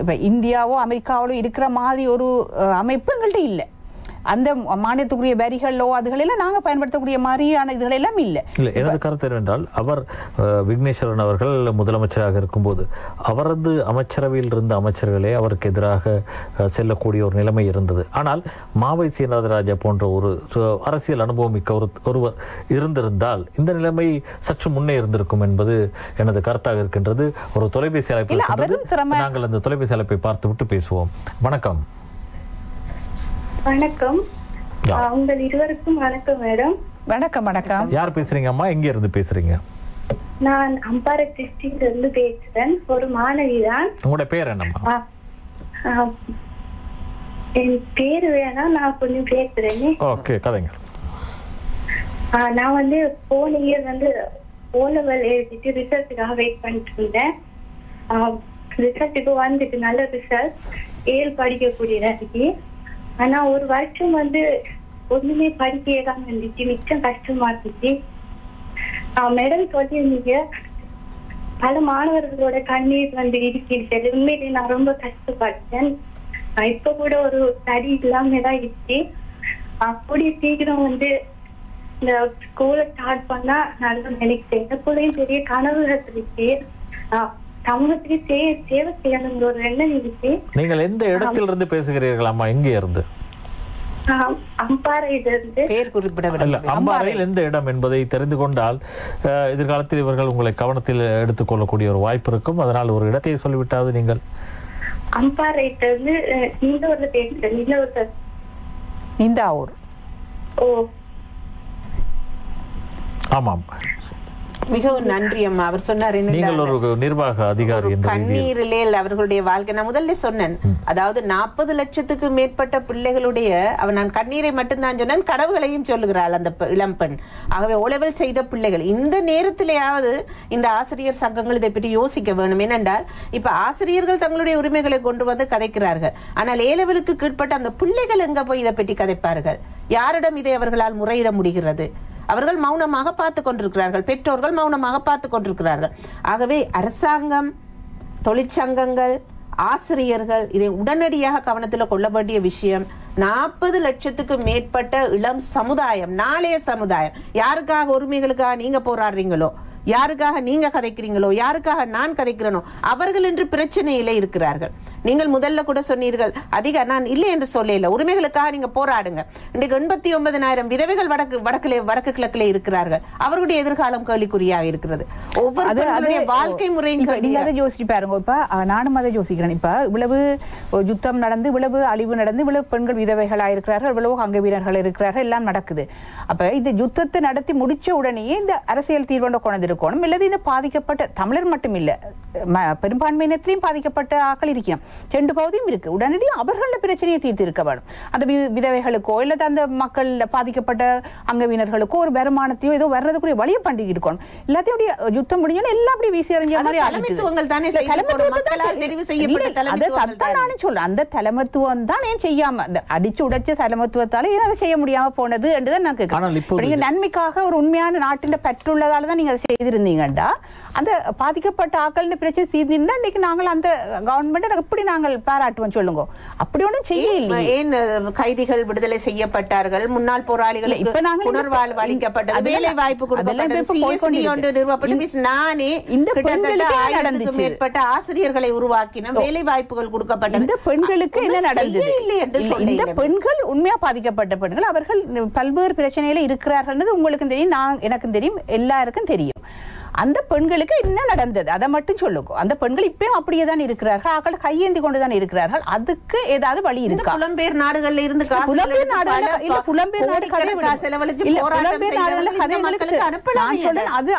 இப்போ இந்தியாவோ அமெரிக்காவோ இருக்கிற மாதிரி ஒரு அமைப்பு எங்கள்கிட்ட இல்லை. அந்த மானியத்துக்குரிய வரிகளோ அதுகளெல்லாம் நாங்கள் பயன்படுத்தக்கூடிய மாதிரியான இதுகள் எல்லாம் இல்லை. இல்லை, எனது கருத்து என்னவென்றால் அவர் விக்னேஸ்வரன் அவர்கள் முதலமைச்சராக இருக்கும்போது அவரது அமைச்சரவையில் இருந்த அமைச்சர்களே அவருக்கு எதிராக செல்லக்கூடிய ஒரு நிலைமை இருந்தது. ஆனால் மாவை சீனாதராஜா போன்ற ஒரு அரசியல் அனுபவம் மிக்க ஒருவர் இருந்திருந்தால் இந்த நிலைமை சற்று முன்னே இருந்திருக்கும் என்பது எனது கருத்தாக இருக்கின்றது. ஒரு தொலைபேசி அழைப்பு, நாங்கள் அந்த தொலைபேசி அழைப்பை பார்த்து விட்டு பேசுவோம். வணக்கம். வணக்கம். உங்கள் இருவருக்கும் வணக்கம் மேடம். வணக்கம். வணக்கம். யார் பேசுறீங்க அம்மா? எங்க இருந்து பேசுறீங்க? நான் அம்பாறை டிஸ்ட்ரிக்ட்ல இருந்து பேசுறேன். ஒரு மாணவி தான். உங்களோட பேர் என்னம்மா? என் பேரு வேணா நான் கொஞ்சம் பேசுறேன். ஓகே, கதைங்க. நான் வந்து போன இயர் வந்து ஓலவல் எழுதிட்டு ரிசல்ட்டுக்காக வெயிட் பண்ணிட்டு இருந்தேன். ரிசல்ட்டுக்கு வந்துட்டு நல்ல ரிசல்ட் 7 படிக்கக்கூடியதா இருக்கு. ஆனா ஒரு வருஷம் வந்து ஒண்ணுமே படிக்கதான் இருந்துச்சு, மிச்சம் கஷ்டமா இருந்துச்சு. மேடம் சொல்லியிருந்தீங்க பல மாணவர்களோட கண்ணீர் வந்து இருக்கிறது. உண்மையிலே நான் ரொம்ப கஷ்டப்பட்டேன். இப்ப கூட ஒரு ஸ்டடி இல்லாம தான் இருக்கு. கூடிய சீக்கிரம் வந்து இந்த ஸ்கூலை ஸ்டார்ட் பண்ணா நல்ல நினைக்கிறேன். எனக்குள்ளேயும் பெரிய கனவுகள் இருக்கு. சமூகத்துக்கு சேவை செய்யணுங்கிற ஒரு எண்ணம் இருக்கு. நீங்கள் எந்த இடத்திலிருந்து பேசுகிறீர்கள் அம்மா? எங்கே இருந்து? அம்பாறையில இருந்து. பேர் குறிப்பிடவில்லை. அம்பாறையில் எந்த இடம் என்பதை தெரிந்து கொண்டால் எதிர்காலத்தில் இவர்கள் உங்களை கவனத்தில் எடுத்துக்கொள்ளக்கூடிய ஒரு வாய்ப்பு இருக்கும். அதனால் ஒரு இடத்தை சொல்லிவிட்டாவது நீங்கள். அம்பாறையில இருந்து இந்தூர்ல பேசுறேன். இந்தாவூர். ஓ ஆமாம், மிகவும் நன்றி அம்மா. அவர் சொன்னார் நீங்கள் ஒரு நிர்வாக அதிகாரி என்ற கண்ணீரிலே அவர்களுடைய வாழ்க்கை. நான் முதல்ல சொன்னேன், அதாவது 40 லட்சத்துக்கு மேற்பட்ட பிள்ளைகளுடைய நான் கண்ணீரை மட்டும்தான் சொன்னேன், கனவுகளையும் சொல்லுகிறாள் அந்த இளம்பெண். ஆகவே ஓலெவல் செய்த பிள்ளைகள் இந்த நேரத்திலேயாவது இந்த ஆசிரியர் சங்கங்கள் இதை பற்றி யோசிக்க வேணும். ஏனென்றால் இப்ப ஆசிரியர்கள் தங்களுடைய உரிமைகளை கொண்டு வந்து கதைக்கிறார்கள். ஆனால் ஏலெவலுக்கு கீழ்பட்ட அந்த பிள்ளைகள் எங்க போய் இதை பற்றி கதைப்பார்கள்? யாரிடம் இதை அவர்களால் முறையிட முடிகிறது? அவர்கள் மௌனமாக பார்த்து கொண்டிருக்கிறார்கள். பெற்றோர்கள் மௌனமாக பார்த்து கொண்டிருக்கிறார்கள். ஆகவே அரசாங்கம், தொழிற்சங்கங்கள், ஆசிரியர்கள் இதை உடனடியாக கவனத்தில் கொள்ள வேண்டிய விஷயம். 40 லட்சத்துக்கு மேற்பட்ட இளம் சமுதாயம், நாளைய சமுதாயம், யாருக்காக உரிமைகளுக்காக நீங்க போராடுறீங்களோ, யாருக்காக நீங்க கதைக்கிறீங்களோ, யாருக்காக நான் கதைக்கிறேனோ, அவர்கள் என்று பிரச்சனையில இருக்கிறார்கள். நீங்கள் முதல்ல கூட சொன்னீர்கள், அதிக நான் இல்லை என்று சொல்லல, உரிமைகளுக்காக நீங்க போராடுங்க. இன்றைக்கு 89,000 விதவைகள் வடக்கு கிழக்கிலே இருக்கிறார்கள். அவர்களுடைய எதிர்காலம் கேள்விக்குறியாக இருக்கிறது. ஒவ்வொரு வாழ்க்கை முறையும் நீங்க அதை யோசிச்சு பாருங்க. இப்ப நானும் அதை யோசிக்கிறேன். இப்ப இவ்வளவு யுத்தம் நடந்து, இவ்வளவு அழிவு நடந்து, இவ்வளவு பெண்கள் விதவைகளா இருக்கிறார்கள், இவ்வளவு அங்க வீரர்கள் இருக்கிறார்கள், எல்லாம் நடக்குது. அப்ப இந்த யுத்தத்தை நடத்தி முடிச்ச உடனேயே இந்த அரசியல் தீர்வு கொண்டு இருக்கணும். இல்லது இந்த பாதிக்கப்பட்ட தமிழர் மட்டும் இல்ல, பெரும்பான்மையினத்திலையும் பாதிக்கப்பட்ட ஆக்கள் இருக்கணும். 2 பகுதியும் இருக்கு. உடனடியாக அவர்கள பிரச்சனையை தீர்த்து இருக்க வேணும். அந்த விதவைகளுக்கோ இல்ல அந்த மக்கள் பாதிக்கப்பட்ட அங்கவினர்களுக்கோ ஒரு வருமானத்தையோ ஏதோ வர்றதுக்குரிய வழியை பண்ணி இருக்கணும். எல்லாத்தையும் யுத்தம் முடிஞ்சோன்னு எல்லாம் அப்படி வீசி எறிஞ்ச மாதிரி நானும் சொல்றேன். அந்த தலைமத்துவம் தான் ஏன் செய்யாம, அந்த அடிச்சு உடைச்ச தலைமத்துவத்தால ஏன் அதை செய்ய முடியாம போனது என்றுதான் நான் கேட்கிறேன். நீங்க நன்மைக்காக ஒரு உண்மையான நாட்டின் பெற்றுள்ளதால தான் நீங்க அதை செய்திருந்தீங்கடா, அந்த பாதிக்கப்பட்ட ஆக்கள் பிரச்சனை தீர்ந்திருந்தா இன்னைக்கு நாங்கள் அந்த கவர்மெண்ட் எப்படி நாங்கள் பாராட்டுவோம் சொல்லுங்க. அப்படி ஒன்றும் செய்யல. ஏன் கைதிகள் விடுதலை செய்யப்பட்டார்கள், முன்னாள் போராளிகளுக்கு புனர்வாழ்வு அளிக்கப்பட்டது, வேலை வாய்ப்பு கொடுக்கப்பட்டது, நானே கிட்டத்தட்ட 1000க்கும் மேற்பட்ட ஆசிரியர்களை உருவாக்கின, வேலை வாய்ப்புகள் கொடுக்கப்பட்டது. இந்த பெண்களுக்கு என்ன நடந்தது? இந்த பெண்கள் உண்மையா பாதிக்கப்பட்ட பெண்கள், அவர்கள் பல்வேறு பிரச்சனையில இருக்கிறார்கள் உங்களுக்கும் தெரியும், எனக்கும் தெரியும், எல்லாருக்கும் தெரியும். அந்த பெண்களுக்கு என்ன நடந்தது அதை மட்டும் சொல்லுங்க. அந்த பெண்கள் இப்பயும் அப்படியே தான் இருக்கிறார்கள், ஆக்கள் கையேந்தி கொண்டுதான் இருக்கிறார்கள். அதுக்கு ஏதாவது வழி இருக்கா? புலம்பெயர் நாடுகள்ல இருந்து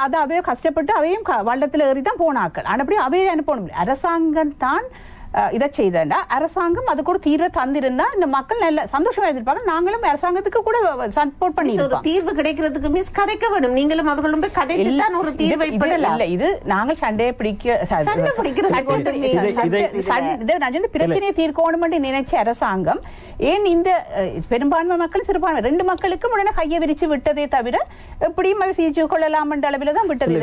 அது அவையோ கஷ்டப்பட்டு அவையும் வள்ளத்துல ஏறிதான் போனாக்கள். ஆனா அப்படி அவையை அனுப்பணும். அரசாங்கம் தான் இதை செய்தா, அரசாங்கம் அதுக்கு ஒரு தீர்வை தந்திருந்தா இந்த மக்கள் நல்ல சந்தோஷமா இருந்திருப்பாங்க. நாங்களும் அரசாங்கத்துக்கு கூட சப்போர்ட் பண்ணி தீர்வு கிடைக்கிறதுக்கு மிஸ் கதைக்க வேண்டும். நீங்களும் அவர்களும் கதைத்தான் ஒரு தீர்வை இல்ல. இது நாங்கள் சண்டையை பிரச்சனையை தீர்க்கணும் என்று நினைச்ச அரசாங்கம் ஏன் இந்த பெரும்பான்மை மக்கள் சிறுபான்மை 2 மக்களுக்கும் உடனே கையை விரிச்சு விட்டதே தவிர எப்படியும் சிகிச்சை கொள்ளலாம் என்ற அளவில் தான் விட்டது.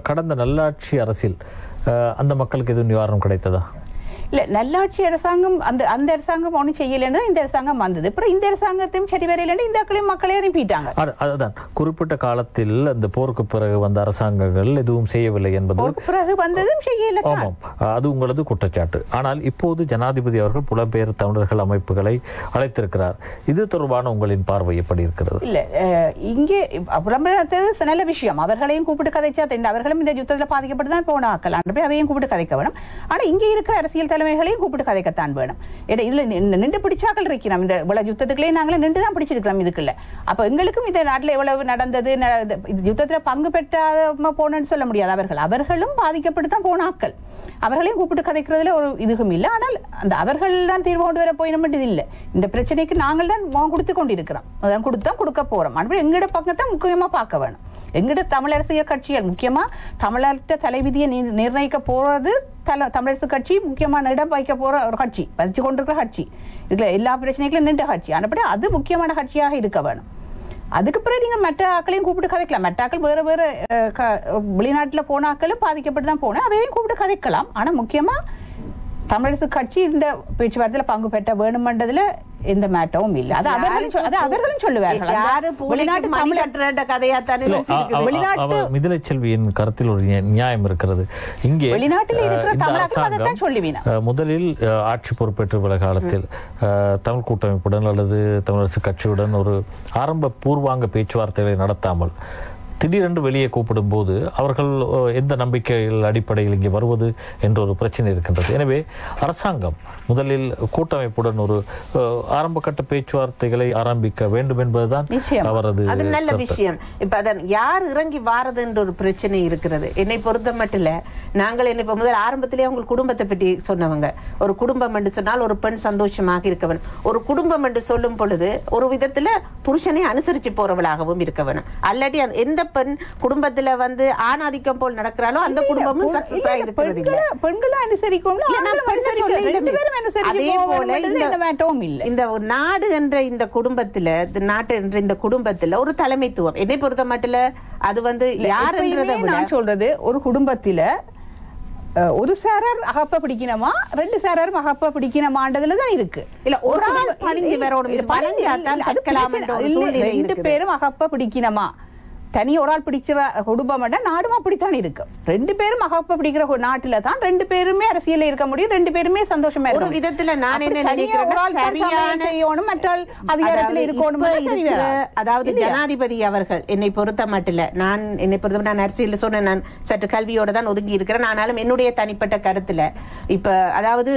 கடந்த நல்லாட்சி அரசில் அந்த மக்களுக்கு எதுவும் நிவாரணம் கிடைத்ததா? இல்ல, நல்லாட்சி அரசாங்கம் அந்த அரசாங்கம் ஒன்றும் செய்யலைன்னு இந்த அரசாங்கம் வந்தது. அப்புறம் இந்த அரசாங்கத்தையும் சரி வரையிலேன்னு இந்த மக்களே அனுப்பிட்டாங்க. அதுதான் குறிப்பிட்ட காலத்தில் அந்த போருக்கு பிறகு வந்த அரசாங்கங்கள் எதுவும் செய்யவில்லை என்பது பிறகு வந்ததும் செய்யல. ஆமாம், அது உங்களது குற்றச்சாட்டு. ஆனால் இப்போது ஜனாதிபதி அவர்கள் புலம்பெயர் தமிழர்கள் அமைப்புகளை அழைத்திருக்கிறார். இது தொடர்பான உங்களின் பார்வை எப்படி இருக்கிறது? இல்ல, இங்கே புலம்பெயர்த்தது நல்ல விஷயம். அவர்களையும் கூப்பிட்டு கதைச்சா அவர்களும் இந்த யுத்தத்தில் பாதிக்கப்பட்டு தான் போனாக்கள். அவையும் கூப்பிட்டு கதைக்க வேணும். ஆனா இங்கே இருக்கிற அரசியல் தலைமைகளையும் கூப்பிட்டு கதைக்கத்தான் வேணும். இதுல நின்று பிடிச்சாக்கள் இருக்கிறோம். இந்த இவ்வளவு யுத்தத்துக்குள்ளே நாங்களே நின்று தான் பிடிச்சிருக்கிறோம். இதுக்குள்ள அப்ப எங்களுக்கும் இந்த நாட்டில் எவ்வளவு நடந்தது, யுத்தத்துல பங்கு பெற்றாம போனன்னு சொல்ல முடியாது. அவர்களும் பாதிக்கப்பட்டு தான் போனாக்கள். அவர்களையும் கூப்பிட்டு கதைக்கிறதுல ஒரு இதுவும் இல்லை. ஆனால் அந்த அவர்கள் தான் தீர்வு கொண்டு வர போயிட வேண்டியது இல்லை. இந்த பிரச்சனைக்கு நாங்கள் தான் கொடுத்து கொண்டிருக்கிறோம், அதான் கொடுத்து கொடுக்க போறோம். அப்படி எங்கட பக்கத்தை முக்கியமா பார்க்க வேணும். எங்கிட்ட தமிழரசியல் கட்சிகள் முக்கியமா தமிழர்கிட்ட தலைவிதியை நிர்ணயிக்க போறது தமிழரசு கட்சி, முக்கியமான இடம் வைக்க போற ஒரு கட்சி, வச்சு கொண்டிருக்கிற கட்சி, இதுல எல்லா பிரச்சனைகளும் நின்ற கட்சி. ஆனப்படி அது முக்கியமான கட்சியாக இருக்க வேணும். அதுக்கு பிறகு நீங்க மற்ற ஆக்களையும் கூப்பிட்டு கதைக்கலாம். மற்ற ஆக்கள் வேற வேற வெளிநாட்டுல போன ஆக்களும் பாதிக்கப்பட்டு தான் போனேன், அவையும் கூப்பிட்டு கதைக்கலாம். ஆனா முக்கியமா தமிழரசு கட்சி இந்த பேச்சுவார்த்தையில பங்கு பெற்ற வேணுமென்றதுல எந்த மேட்டரும் இல்லை. அது அவர்களும் சொல்லுவார்கள். மிதிலை செல்வியின் கருத்தில் ஒரு நியாயம் இருக்கிறது. இங்கே முதலில் ஆட்சி பொறுப்பேற்று உள்ள காலத்தில் தமிழ் கூட்டமைப்புடன் அல்லது தமிழரசு கட்சியுடன் ஒரு ஆரம்ப பூர்வாங்க பேச்சுவார்த்தைகளை நடத்தாமல் திடீரென்று வெளியே கூப்பிடும் போது அவர்கள் எந்த நம்பிக்கைகள் அடிப்படையில் இங்கே வருவது என்ற ஒரு பிரச்சனை இருக்கின்றது. எனவே அரசாங்கம் முதலில் கூட்டமைப்புடன் ஒரு ஆரம்ப கட்ட பேச்சுவார்த்தைகளை ஆரம்பிக்க வேண்டும் என்பதுதான் அவரது நல்ல விஷயம். இப்ப அதன் யார் இறங்கி வாரது என்ற ஒரு பிரச்சனை இருக்கிறது. என்னை பொறுத்த மட்டும் நாங்கள் இப்ப முதல் ஆரம்பத்திலே உங்கள் குடும்பத்தை பற்றி சொன்னவங்க. ஒரு குடும்பம் என்று சொன்னால் ஒரு பெண் சந்தோஷமாக இருக்கவன். ஒரு குடும்பம் என்று சொல்லும் பொழுது ஒரு விதத்துல புருஷனை அனுசரிச்சு போறவளாகவும் இருக்க வேணும். அல்லாட்டி எந்த பெண் குடும்பத்துல ஆணாதிக்கம் போல் நடக்கிறாலோ அந்த குடும்பமும் சக்சஸ் ஆகிருக்கிறது இல்லை. பெண்களை அனுசரிக்கும். அதே போல இந்த நாடு என்ற இந்த குடும்பத்துல நாட்டு என்ற இந்த குடும்பத்துல ஒரு தலைமைத்துவம் என்னை பொறுத்த மட்டும் அது யாருன்றதை நான் சொல்றது ஒரு குடும்பத்தில ஒரு சாரர் அகப்ப பிடிக்கணுமா 2 சாரரும் அகப்ப பிடிக்கணுமான்றதுலதான் இருக்கு. இல்ல ஒரு ஆள் பணிஞ்சு வரணும். 2 பேரும் அகப்ப பிடிக்கணுமா தனி ஒரு ஆள் பிடிக்கிற குடும்பம் நாடும் அப்படித்தான் இருக்கு. 2 பேரும் அகப்ப பிடிக்கிற நாட்டுல தான் 2 பேருமே அரசியல இருக்க முடியும். 2 பேருமே சந்தோஷமா ஒரு விதத்துல நான் என்ன நினைக்கிறேன், அதாவது ஜனாதிபதி அவர்கள் என்னை பொறுத்த மட்டும் நான் அரசியல் சொன்ன நான் சற்று கல்வியோட தான் ஒதுங்கி இருக்கிறேன். ஆனாலும் என்னுடைய தனிப்பட்ட கருத்துல இப்ப அதாவது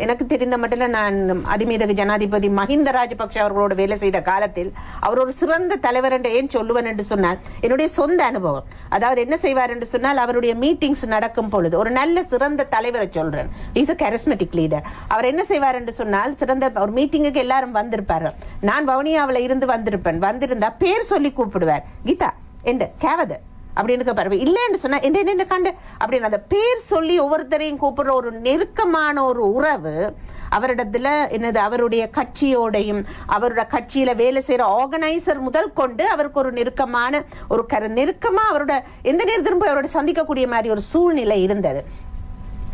எனக்கு தெரிந்த மட்டும் நான் அதிமீதக ஜனாதிபதி மஹிந்த ராஜபக்ஷ அவர்களோட வேலை செய்த காலத்தில் அவர் ஒரு சிறந்த தலைவர் என்று ஏன் சொல்லுவேன் என்று சொன்னால் என்னுடைய சொந்த அனுபவம். அதாவது என்ன செய்வார் என்று சொன்னால் அவருடைய மீட்டிங்ஸ் நடக்கும் பொழுது ஒரு நல்ல சிறந்த தலைவரை சொல்றேன். Is a charismatic leader. அவர் என்ன செய்வார் என்று சொன்னால் சிறந்த ஒரு மீட்டிங்குக்கு எல்லாரும் வந்திருப்பாரு. நான் வவுனியாவில் இருந்து வந்திருந்தா பேர் சொல்லி கூப்பிடுவார். கீதா எந்த கேவது அப்படின்னு பாரு இல்லைன்னு சொன்னா என்ன கண்டு அப்படின்னு அந்த பேர் சொல்லி ஒவ்வொருத்தரையும் கூப்பிடுற ஒரு நெருக்கமான ஒரு உறவு அவரிடத்துல என்னது அவருடைய கட்சியோடையும் அவரோட கட்சியில வேலை செய்யற ஆர்கனைசர் முதல் கொண்டு அவருக்கு ஒரு நெருக்கமான ஒரு நெருக்கமா அவரோட எந்த நேரத்திலும் போய் அவரோட சந்திக்கக்கூடிய மாதிரி ஒரு சூழ்நிலை இருந்தது.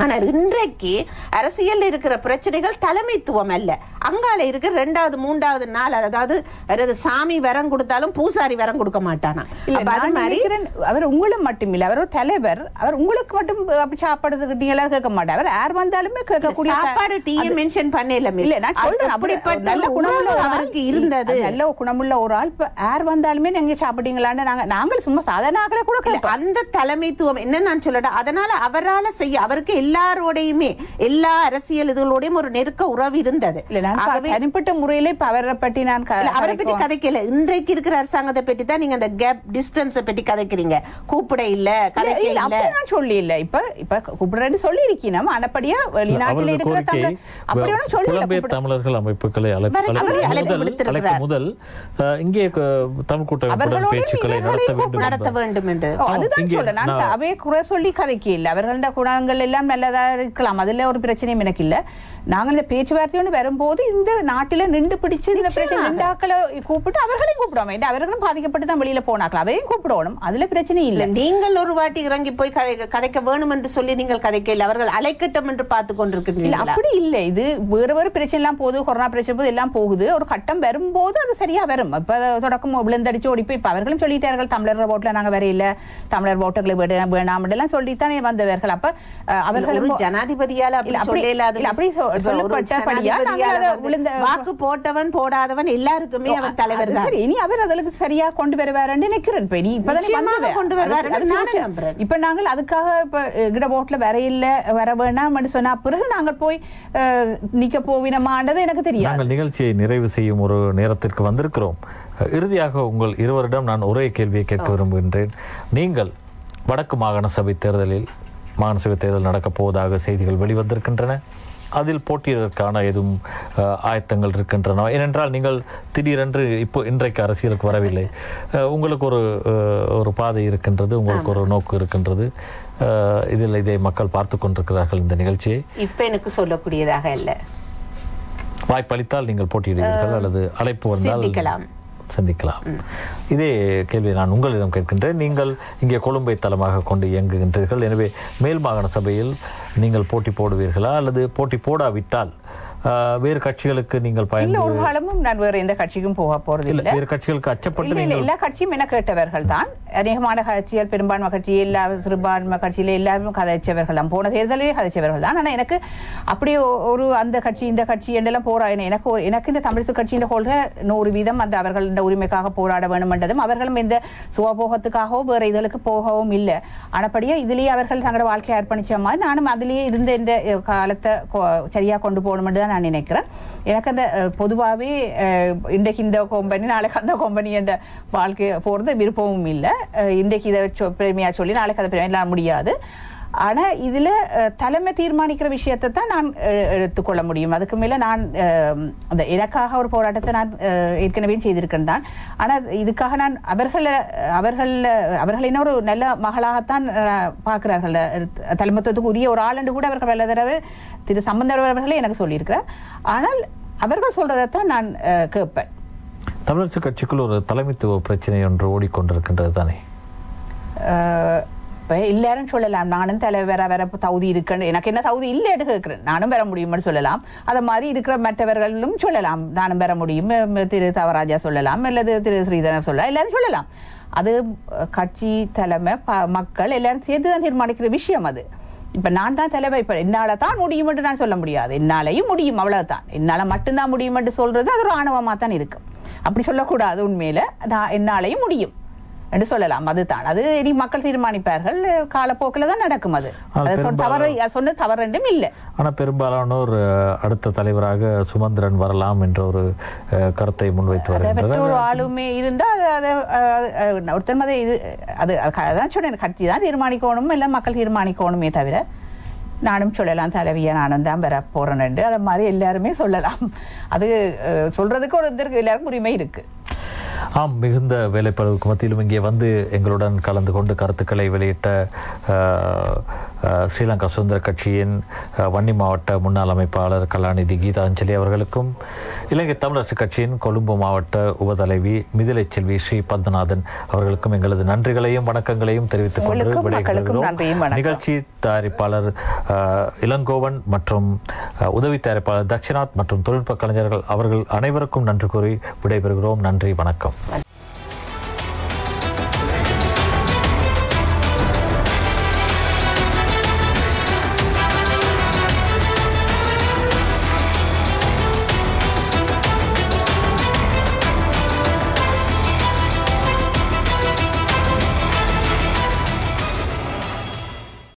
ஆனா இன்றைக்கு அரசியல் இருக்கிற பிரச்சனைகள் தலைமைத்துவம் அல்ல, அங்கால இருக்கிற 2வது 3வது நாள் அதாவது சாமி வரம் கொடுத்தாலும் பூசாரி வரம் கொடுக்க மாட்டானா. அவர் உங்களுக்கு மட்டும் இல்ல, அவர் ஒரு தலைவர். அவர் உங்களுக்கு மட்டும் அப்படி சாப்பாடு எல்லாம் கேட்க மாட்டார். அவர் யார் வந்தாலுமே கேட்கக்கூடிய சாப்பாடு டீயை மென்ஷன் பண்ணல. இல்ல நான் சொல்றேன் அப்படிப்பட்ட நல்ல குணமுள்ள அவருக்கு இருந்தது. நல்ல குணமுள்ள ஒரு ஆள் யார் வந்தாலுமே நீங்க சாப்பிட்டீங்களான்னு நாங்கள் சும்மா சாதாரண கூட அந்த தலைமைத்துவம் என்ன நான் சொல்லட்டேன். அதனால அவரால் செய்ய அவருக்கு எல்லாரோடையுமே எல்லா அரசியல் இதுகளோடையும் ஒரு நெருக்க உறவு இருந்தது. தனிப்பட்ட முறையில அவரை பற்றி நான் அவரை பற்றி கதைக்கல. இன்றைக்கு இருக்கிற அரசாங்கத்தை பற்றி தான் நீங்க அந்த கேப் டிஸ்டன்ஸ் பற்றி கதைக்கிறீங்க. கூப்பிட இல்ல கதைக்க இல்ல நான் சொல்லி இல்ல. இப்ப கூப்பிடுறேன்னு சொல்லி இருக்கீங்க. ஆனப்படியா வெளிநாட்டில் இருக்கிற அப்படியே சொல்லி தமிழர்கள் அமைப்புகளை அழைக்க முதல் இங்கே தமிழ் கூட்டமைப்புடன் பேச்சுக்களை நடத்த வேண்டும் என்று அதுதான் சொல்ல நான் அவை குறை சொல்லி கதைக்க இல்லை. அவர்களோட குணங்கள் எல்லாம் நல்லதா இருக்கலாம், அதுல ஒரு பிரச்சனையும் எனக்கு இல்ல. நாங்கள் இந்த பேச்சுவார்த்தை வரும்போது இந்த நாட்டில நின்று பிடிச்சு இந்த பிரச்சனை கூப்பிட்டு அவர்களையும் கூப்பிடுவோம். அவர்களும் பாதிக்கப்பட்டு தான் வெளியில போனாக்கள், அவரையும் கூப்பிடணும், அதுல பிரச்சனை இல்லை. நீங்கள் ஒரு வாட்டி இறங்கி போய் கதைக்க வேணும் என்று சொல்லி நீங்கள் கதைக்க இல்லை, அவர்கள் அலைக்கட்டம் என்று பார்த்து கொண்டிருக்கிறீர்கள். அப்படி இல்லை, இது வேறு பிரச்சனை எல்லாம் போகுது, கொரோனா பிரச்சனை போது எல்லாம் போகுது. ஒரு கட்டம் வரும்போது அது சரியா வரும். இப்ப தொடக்கம் விழுந்தடிச்சு ஓடி போய் இப்ப அவர்களும் சொல்லிட்டார்கள் தமிழர் ஓட்டுல நாங்க வரையில தமிழர் ஓட்டுகளை வேணாம் எல்லாம் சொல்லித்தான் வந்தவர்கள். அப்ப அவர்கள் ஜனாதிபதியால அப்படி வாக்கு போட்டவன் போடாதவன் எல்லாருக்குமே அவர் தலைவர் தான். இனி அவர் அதற்கு சரியா கொண்டு வருவார் நினைக்கிறேன். இப்ப நாங்கள் அதுக்காக இப்ப ஓட்டுல வர வேணாம் சொன்னா பிறகு நாங்கள் போய் நிக்க போவினமானது எனக்கு தெரியும். நாங்கள் நிகழ்ச்சியை நிறைவு செய்யும் ஒரு நேரத்திற்கு வந்திருக்கிறோம். இறுதியாக உங்கள் இருவரிடம் நான் ஒரே கேள்வியை கேட்க விரும்புகின்றேன். நீங்கள் வடக்கு மாகாண சபை தேர்தலில் நடக்கப் போவதாக செய்திகள் வெளிவந்திருக்கின்றன. அதில் போட்டியிடுவதற்கான எதுவும் ஆயத்தங்கள் இருக்கின்றன? ஏனென்றால் நீங்கள் திடீரென்று இன்றைக்கு அரசியலுக்கு வரவில்லை. உங்களுக்கு ஒரு பாதை இருக்கின்றது, உங்களுக்கு ஒரு நோக்கு இருக்கின்றது. இதில் இதை மக்கள் பார்த்து கொண்டிருக்கிறார்கள். இந்த நிகழ்ச்சியை இப்ப எனக்கு சொல்லக்கூடியதாக அல்ல. வாய்ப்பளித்தால் நீங்கள் போட்டியிடுவீர்கள் அல்லது அழைப்பு வந்தால் சந்திக்கலாம். இதே கேள்வி நான் உங்களிடம் கேட்கின்றேன். நீங்கள் இங்கே கொழும்பை தளமாக கொண்டு இயங்குகின்றீர்கள். எனவே மேல் மாகாண சபையில் நீங்கள் போட்டி போடுவீர்களா அல்லது போட்டி போடாவிட்டால் வேறு கட்சிகளுக்கு நீங்கள் இல்ல ஒரு காலமும் நான் வேற எந்த கட்சிக்கும் போக போறது இல்ல இல்லை. வேறு கட்சிகளுக்கு அச்சப்பட்டு இல்ல, நீங்கள் எல்லா கட்சியும் என கேட்டவர்கள் தான். அநேகமான கட்சிகள், பெரும்பான்மை கட்சி, எல்லா சிறுபான்மை கட்சியில எல்லாரும் கதைச்சவர்கள் தான், போன தேர்தலே கதைச்சவர்கள் தான். ஆனா எனக்கு அப்படி ஒரு அந்த கட்சி இந்த கட்சி என்றெல்லாம் எனக்கு இந்த தமிழிசு கட்சியின் கொள்கை 100% அந்த அவர்கள் இந்த உரிமைக்காக போராட வேண்டும் என்றதும், அவர்களும் இந்த சுகபோகத்துக்காகவோ வேற இதழுக்கு போகவும் இல்லை. ஆனப்படியா இதுலயே அவர்கள் தங்களோட வாழ்க்கையை அர்ப்பணிச்ச மாதிரி நானும் அதிலேயே இருந்த இந்த காலத்தை சரியா கொண்டு போகணும் என்று தான் நான் நினைக்கிறேன். எனக்கு அந்த பொதுவாகவே இன்றைக்கு இந்த கம்பெனி நாளைக்கு அந்த கம்பெனி என்ற வாழ்க்கை போகிறது விருப்பமும் இல்லை. இன்றைக்கு இதை பெருமையா சொல்லி நாளைக்கு அதை பெருமையாக முடியாது. ஆனால் இதில் தலைமை தீர்மானிக்கிற விஷயத்தை தான் நான் எடுத்துக்கொள்ள முடியும். அதுக்கு மேலே நான் அந்த எனக்காக ஒரு போராட்டத்தை நான் ஏற்கனவே செய்திருக்கேன் தான். ஆனால் இதுக்காக நான் அவர்கள் இன்னொரு நல்ல மகளாகத்தான் பார்க்கிறார்கள். தலைமைத்துவத்துக்கு உரிய ஒரு ஆளண்டு கூட அவர்கள் பல தடவை திரு சம்பந்தர் அவர்களே எனக்கு சொல்லியிருக்கிறார். ஆனால் அவர்கள் சொல்றதைத்தான் நான் கேட்பேன். தமிழரசு கட்சிக்குள் ஒரு தலைமைத்துவ பிரச்சனை ஒன்று ஓடிக்கொண்டிருக்கின்றது தானே? இப்போ எல்லாரும் சொல்லலாம், நானும் தலைவர் வர தகுதி இருக்குன்னு, எனக்கு என்ன தகுதி இல்லைன்னு கேட்குறேன், நானும் பெற முடியும்னு சொல்லலாம். அதை மாதிரி இருக்கிற மற்றவர்களும் சொல்லலாம், நானும் பெற முடியும். திரு தவராஜா சொல்லலாம், அல்லது திரு ஸ்ரீதரன் சொல்லலாம், எல்லாரும் சொல்லலாம். அது கட்சி தலைமை மக்கள் எல்லாரும் சேர்த்து தான் தீர்மானிக்கிற விஷயம் அது. இப்போ நான் தான் தலைவர், இப்போ என்னால் தான் முடியும் என்று நான் சொல்ல முடியாது. என்னாலையும் முடியும், அவ்வளவுதான். என்னால் மட்டும்தான் முடியும் என்று சொல்றது அது ஒரு ஆணவமாக தான் இருக்கும். அப்படி சொல்லக்கூடாது. உண்மையில நான் என்னாலையும் முடியும் என்று சொல்லலாம். அதுதான், அது இனி மக்கள் தீர்மானிப்பார்கள். காலப்போக்கில் தான் நடக்கும். அது சொன்ன தவறு என்றும் இல்லை. ஆனால் பெரும்பாலானோர் அடுத்த தலைவராக சுமந்திரன் வரலாம் என்ற ஒரு கருத்தை முன்வைத்து வருகின்றனர். ஒரு ஆளுமே இருந்தால் ஒருத்தர் இது அதான் சொன்னேன், கட்சி தான் தீர்மானிக்கணும், இல்லை மக்கள் தீர்மானிக்கணுமே தவிர நானும் சொல்லலாம் தலைவியை நானும் தான் பெற போறேன் என்று அதை மாதிரி எல்லாருமே சொல்லலாம். அது சொல்றதுக்கு ஒரு எல்லாருக்கும் உரிமை இருக்கு. ஆம், மிகுந்த வேலைப்பளுவுக்கு மத்தியிலும் இங்கே வந்து எங்களுடன் கலந்து கொண்டு கருத்துக்களை வெளியிட்ட ஸ்ரீலங்கா சுதந்திர கட்சியின் வன்னி மாவட்ட முன்னாள் அமைப்பாளர் கலாநிதி கீதாஞ்சலி அவர்களுக்கும், இலங்கை தமிழரசு கட்சியின் கொழும்பு மாவட்ட உபதலைவி மிதிலை செல்வி ஸ்ரீ பத்மநாதன் அவர்களுக்கும் எங்களது நன்றிகளையும் வணக்கங்களையும் தெரிவித்துக் கொண்டு விடைபெறுகிறோம். நிகழ்ச்சி தயாரிப்பாளர் இளங்கோவன் மற்றும் உதவி தயாரிப்பாளர் தக்ஷிநாத் மற்றும் தொழில்நுட்ப கலைஞர்கள் அவர்கள் அனைவருக்கும் நன்றி கூறி விடைபெறுகிறோம். நன்றி, வணக்கம்.